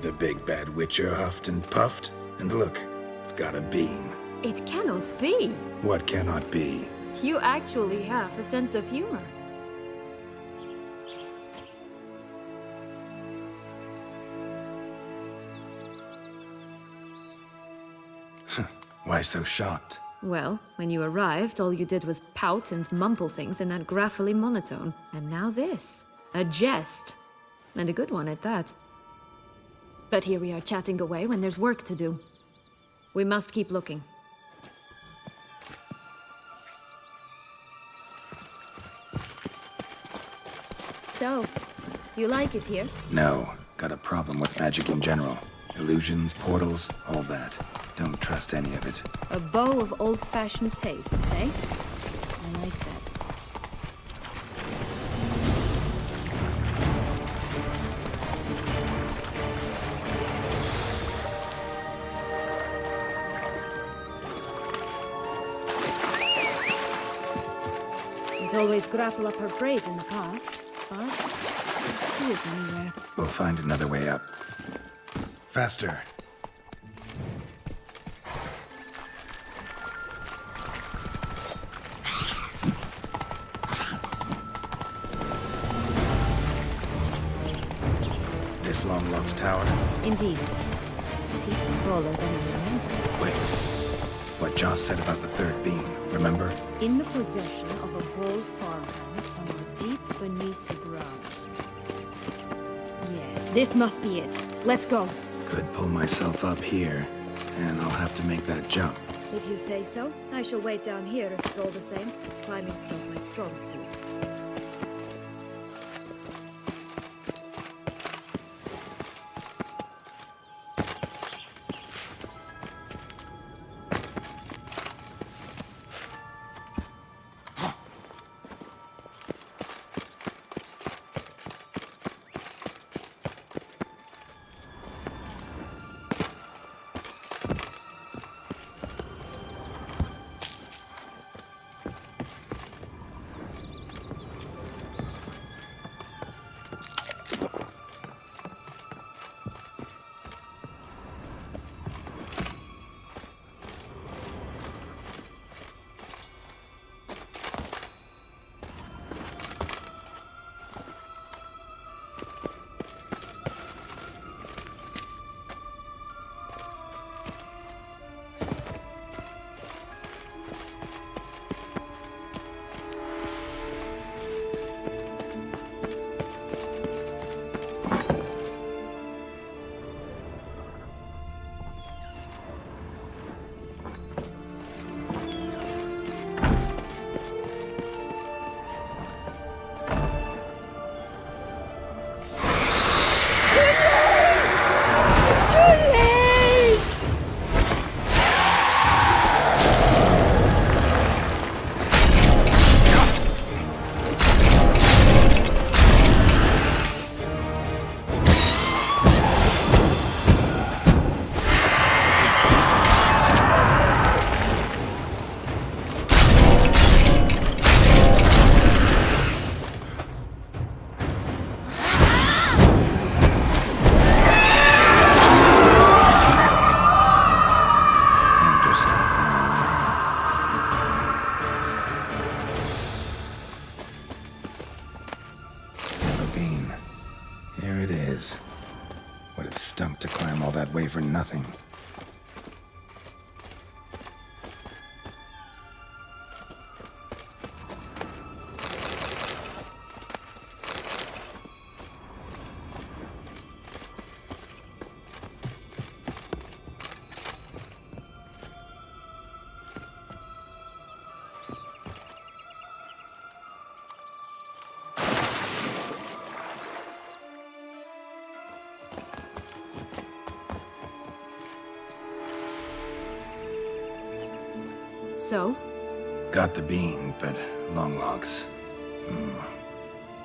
The big bad Witcher huffed and puffed, and look, got a beam. It cannot be. What cannot be? You actually have a sense of humor. Why so shocked? Well, when you arrived, all you did was pout and mumble things in that graphically monotone. And now this. A jest. And a good one at that. But here we are chatting away when there's work to do. We must keep looking. So, do you like it here? No. Got a problem with magic in general. Illusions, portals, all that. Don't trust any of it. A bow of old-fashioned tastes, eh? I like that. Didn't always grapple up her braid in the past, but I don't see it anywhere. We'll find another way up. Faster. This Longlog's tower? Indeed. It's even taller than I remember. Wait. What Joss said about the third beam, remember? In the possession of a bold farmhand somewhere deep beneath the ground. Yes, this must be it. Let's go. Could pull myself up here, and I'll have to make that jump. If you say so, I shall wait down here if it's all the same. Climbing's not my strong suit. Stunk to climb all that way for nothing. So? Got the bean, but long logs.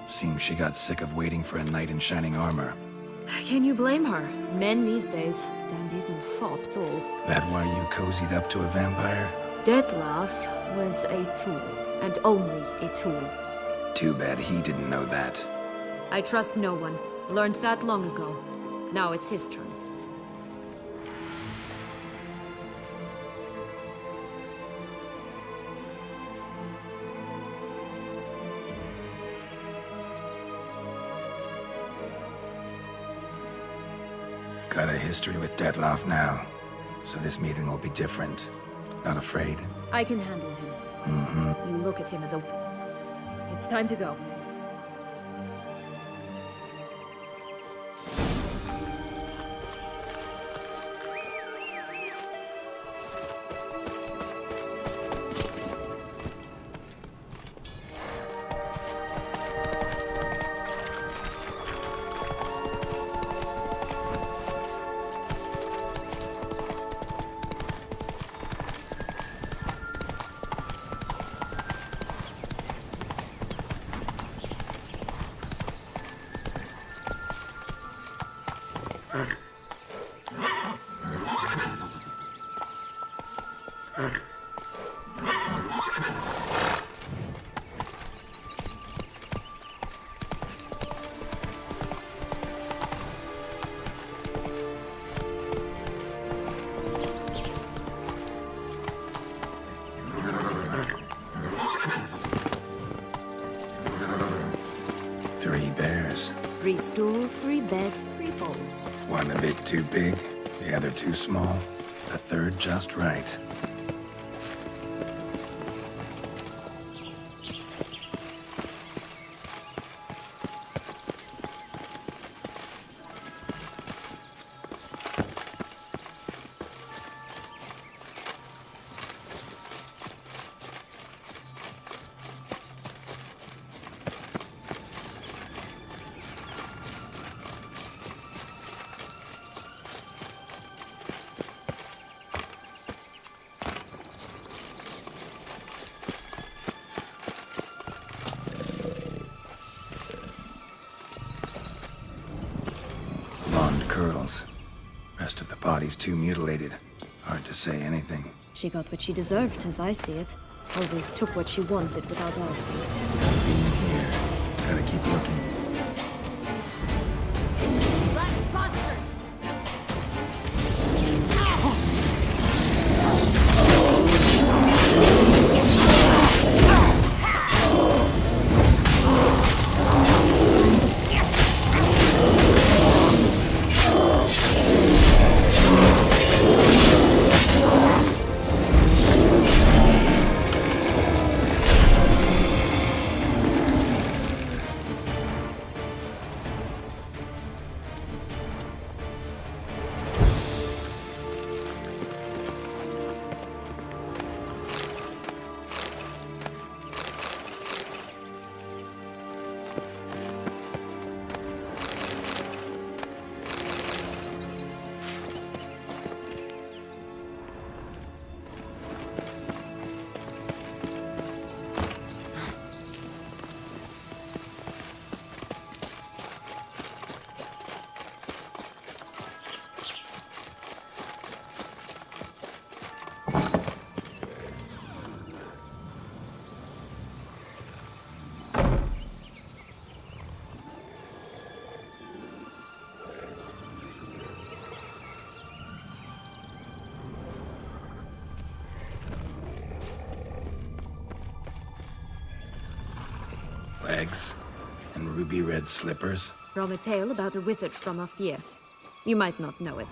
Seems she got sick of waiting for a knight in shining armor. Can you blame her? Men these days, dandies and fops all. That why you cozied up to a vampire? Detlef was a tool, and only a tool. Too bad he didn't know that. I trust no one. Learned that long ago. Now it's his turn. Got a history with Dettlaff now, so this meeting will be different. Not afraid? I can handle him. Mm-hmm. You look at him as a... It's time to go. Three stools, 3 beds, 3 bowls. One a bit too big, the other too small, the third just right. Curls. Rest of the body's too mutilated. Hard to say anything. She got what she deserved, as I see it. Always took what she wanted without asking. Being here. Gotta keep looking. Rat bastard! Legs and ruby red slippers. From a tale about a wizard from Ophir. You might not know it.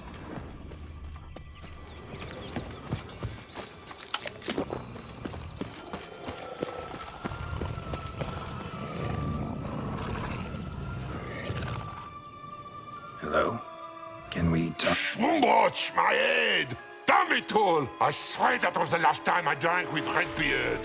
Hello? Can we talk? Schwumbroch, my head! Damn it all! I swear that was the last time I drank with Redbeard.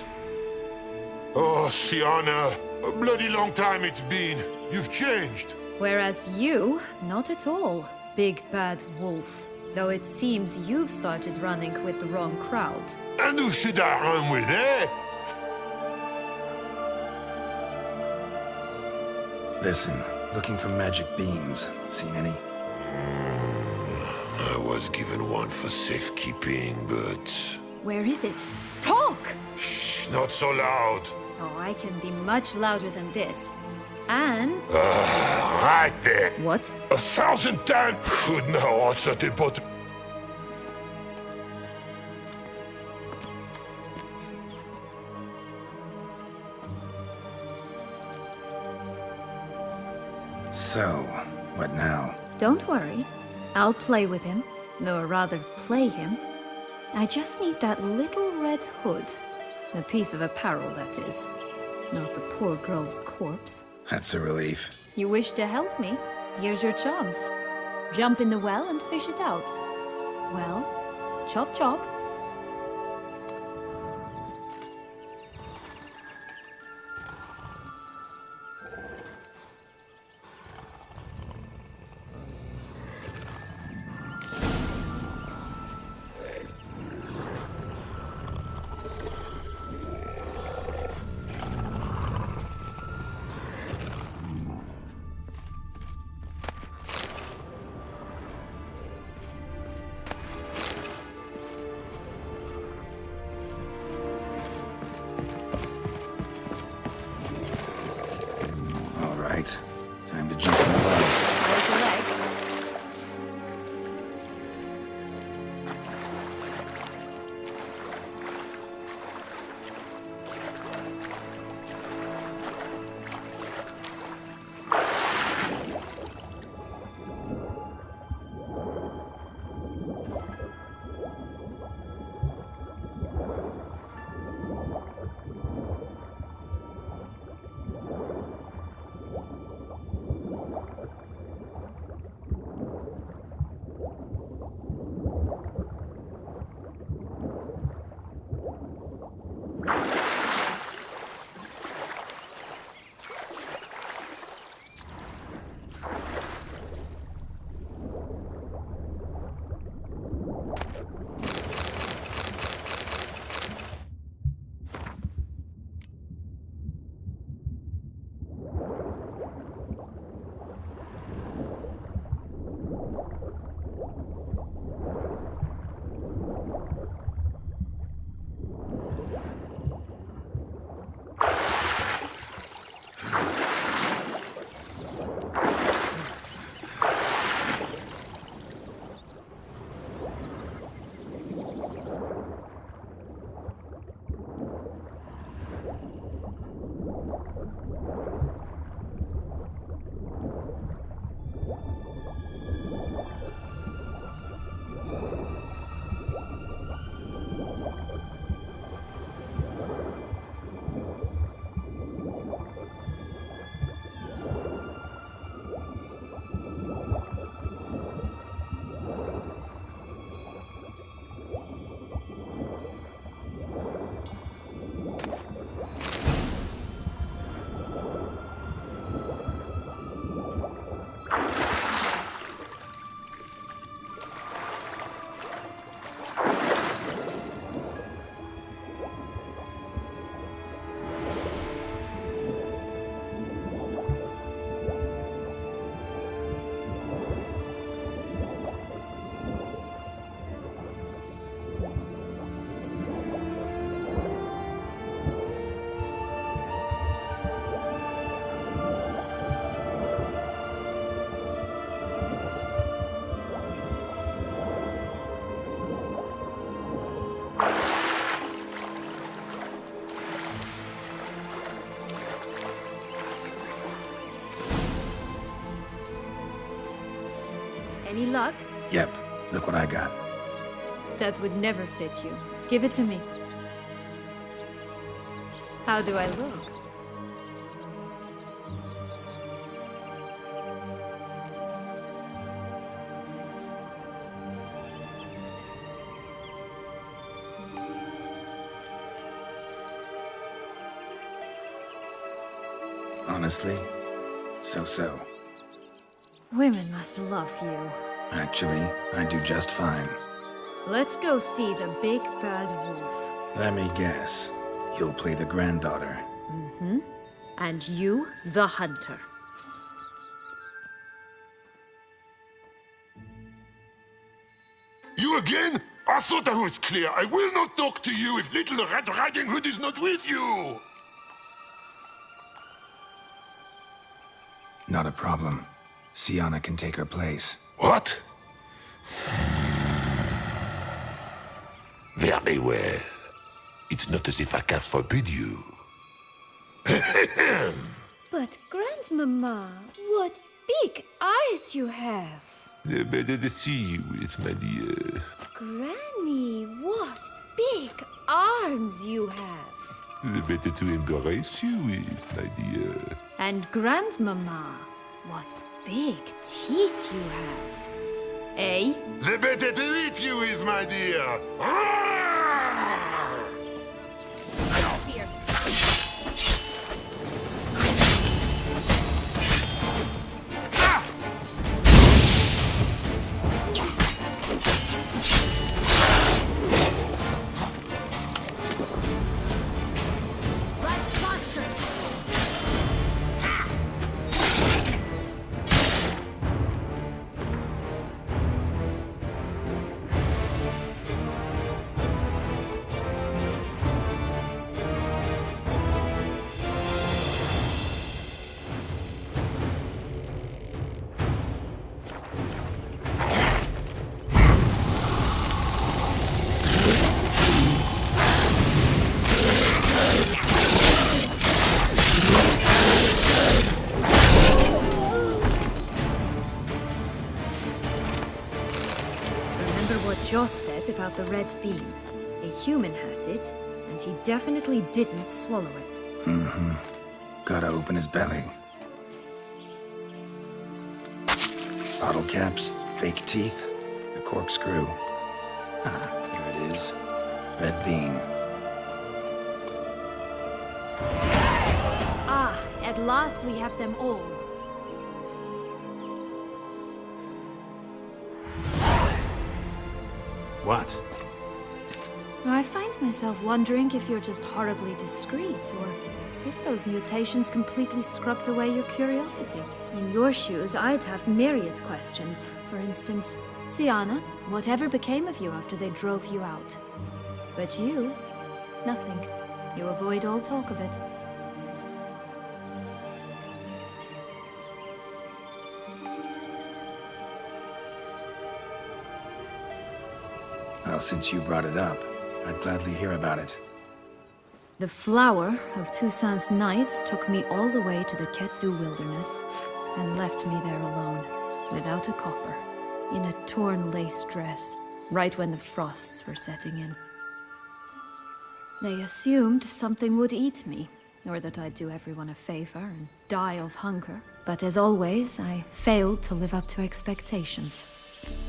Oh, Sienna, a bloody long time it's been. You've changed. Whereas you, not at all, big bad wolf. Though it seems you've started running with the wrong crowd. And who should I run with, eh? Listen, looking for magic beans. Seen any? I was given one for safekeeping, but... Where is it? Talk! Shh, not so loud. Oh, I can be much louder than this. And... right then. What? 1,000 times. Good now, answer the bottom. So, what now? Don't worry. I'll play with him. Or rather, play him. I just need that little red hood. A piece of apparel, that is. Not the poor girl's corpse. That's a relief. You wish to help me? Here's your chance. Jump in the well and fish it out. Well, chop chop. Time to jump in the well. There's the leg. Any luck? Yep, look what I got. That would never fit you. Give it to me. How do I look? Honestly, so-so. Women must love you. Actually, I do just fine. Let's go see the big bad wolf. Let me guess. You'll play the granddaughter. Mm-hmm. And you, the hunter. You again? I thought I was clear. I will not talk to you if little Red Riding Hood is not with you. Not a problem. Sienna can take her place. What? Very well. It's not as if I can forbid you. But, Grandmama, what big eyes you have! The better to see you with, my dear. Granny, what big arms you have! The better to embrace you with, my dear. And Grandmama, what big teeth you have. Eh? The better to eat you with, my dear. Joss said about the red bean. A human has it, and he definitely didn't swallow it. Mm-hmm. Gotta open his belly. Bottle caps, fake teeth, the corkscrew. Ah, here it is. Red bean. Ah, at last we have them all. What? I find myself wondering if you're just horribly discreet, or if those mutations completely scrubbed away your curiosity. In your shoes, I'd have myriad questions. For instance, Sienna, whatever became of you after they drove you out? But you, nothing. You avoid all talk of it. Well, since you brought it up, I'd gladly hear about it. The flower of Toussaint's Knights took me all the way to the Ketdu wilderness and left me there alone, without a copper, in a torn lace dress, right when the frosts were setting in. They assumed something would eat me, or that I'd do everyone a favor and die of hunger. But as always, I failed to live up to expectations.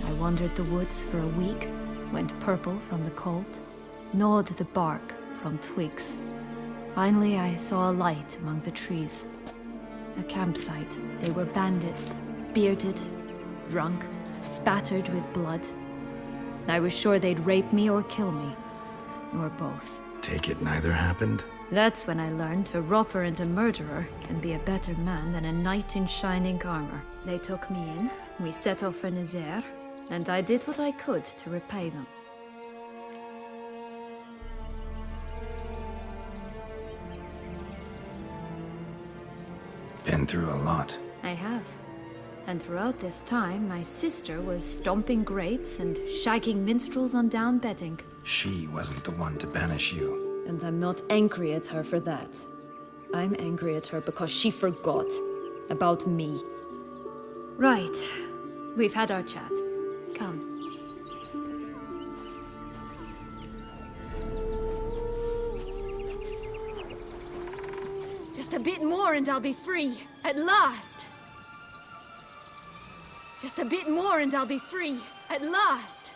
I wandered the woods for a week, went purple from the cold, gnawed the bark from twigs. Finally, I saw a light among the trees. A campsite. They were bandits, bearded, drunk, spattered with blood. I was sure they'd rape me or kill me, or both. Take it neither happened? That's when I learned a robber and a murderer can be a better man than a knight in shining armor. They took me in, we set off for Nazaire, and I did what I could to repay them. Been through a lot. I have. And throughout this time, my sister was stomping grapes and shagging minstrels on down bedding. She wasn't the one to banish you. And I'm not angry at her for that. I'm angry at her because she forgot about me. Right. We've had our chat. Come. Just a bit more and I'll be free. At last! Just a bit more and I'll be free. At last!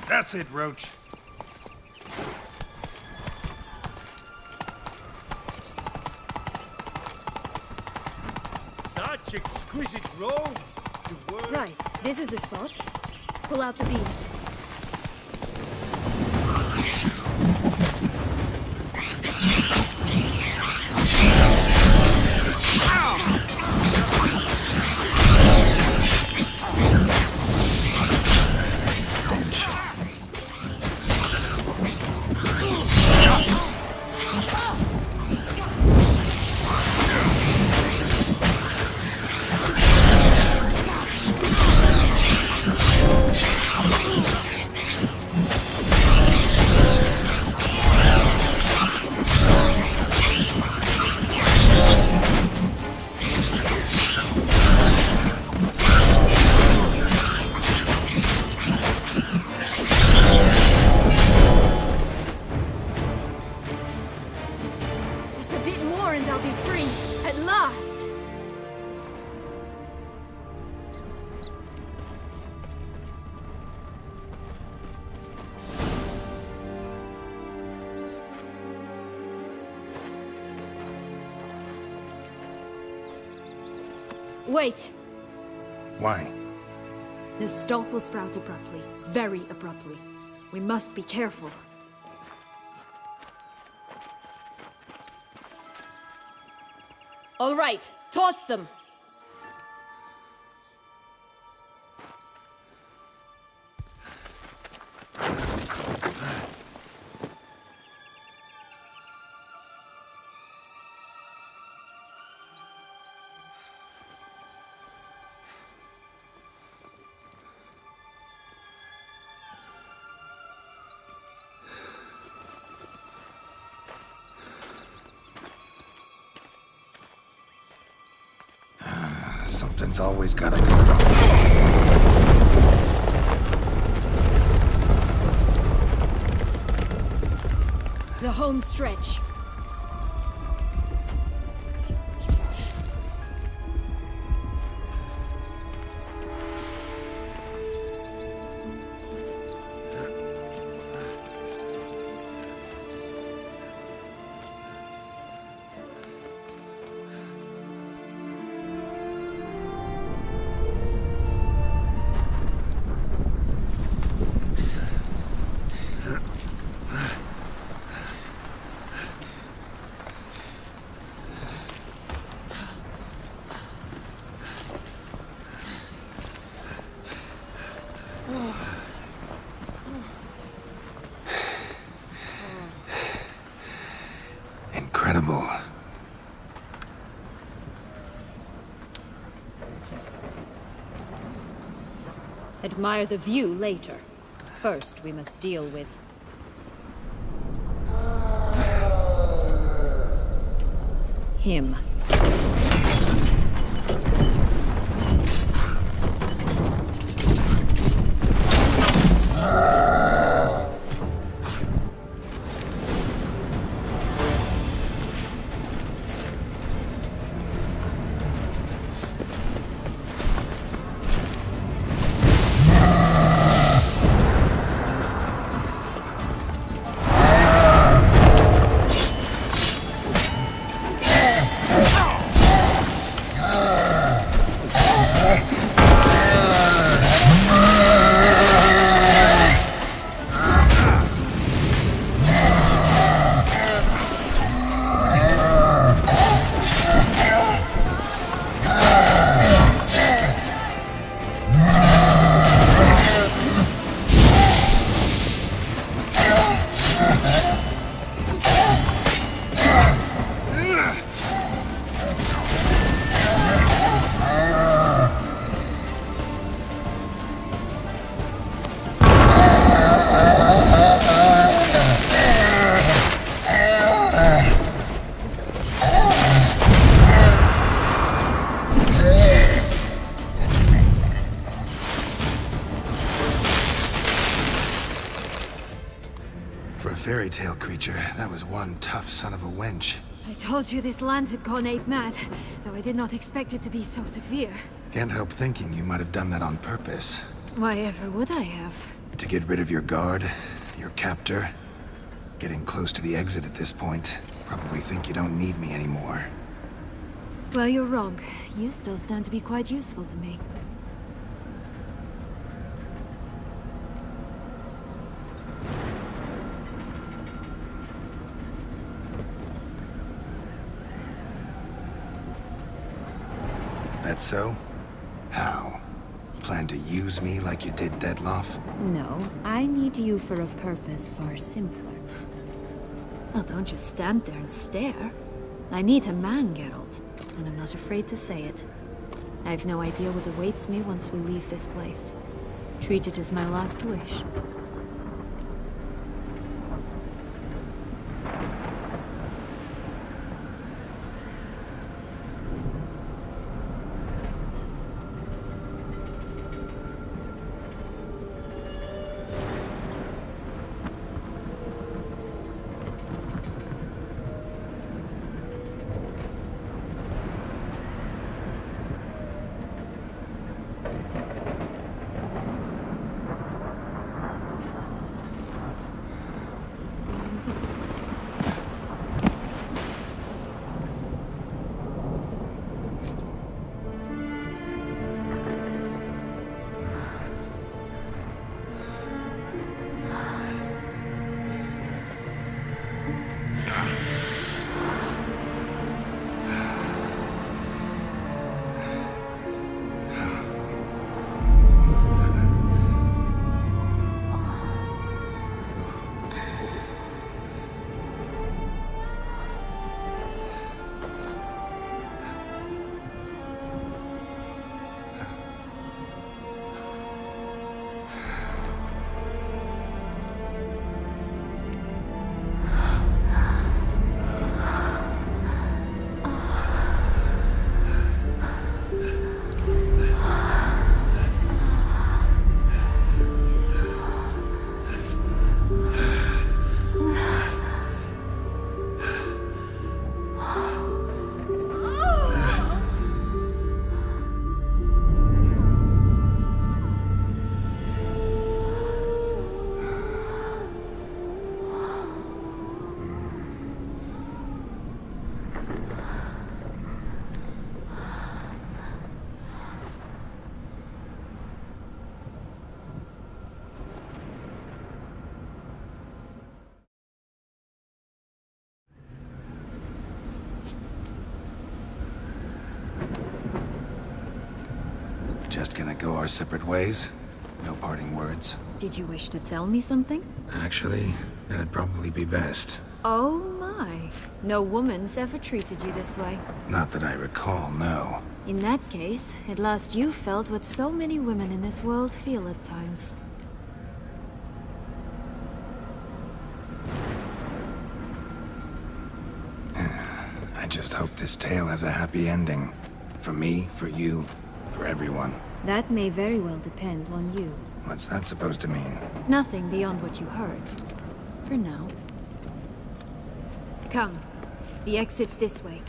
That's it, Roach. Such exquisite robes! Right, this is the spot. Pull out the beads. Wait! Why? The stalk will sprout abruptly. Very abruptly. We must be careful. All right, toss them! Something's always gotta go wrong. The home stretch. Incredible. Admire the view later. First, we must deal with... him. For a fairy tale creature, that was one tough son of a wench. I told you this land had gone ape mad, though I did not expect it to be so severe. Can't help thinking you might have done that on purpose. Why ever would I have? To get rid of your guard, your captor, getting close to the exit at this point, probably think you don't need me anymore. Well, you're wrong. You still stand to be quite useful to me. That so? How? Plan to use me like you did Detloff? No, I need you for a purpose far simpler. Well, don't just stand there and stare. I need a man, Geralt, and I'm not afraid to say it. I have no idea what awaits me once we leave this place. Treat it as my last wish. Just gonna go our separate ways? No parting words? Did you wish to tell me something? Actually, that'd probably be best. Oh my. No woman's ever treated you this way. Not that I recall, no. In that case, at last you felt what so many women in this world feel at times. I just hope this tale has a happy ending. For me, for you, for everyone. That may very well depend on you. What's that supposed to mean? Nothing beyond what you heard. For now. Come. The exit's this way.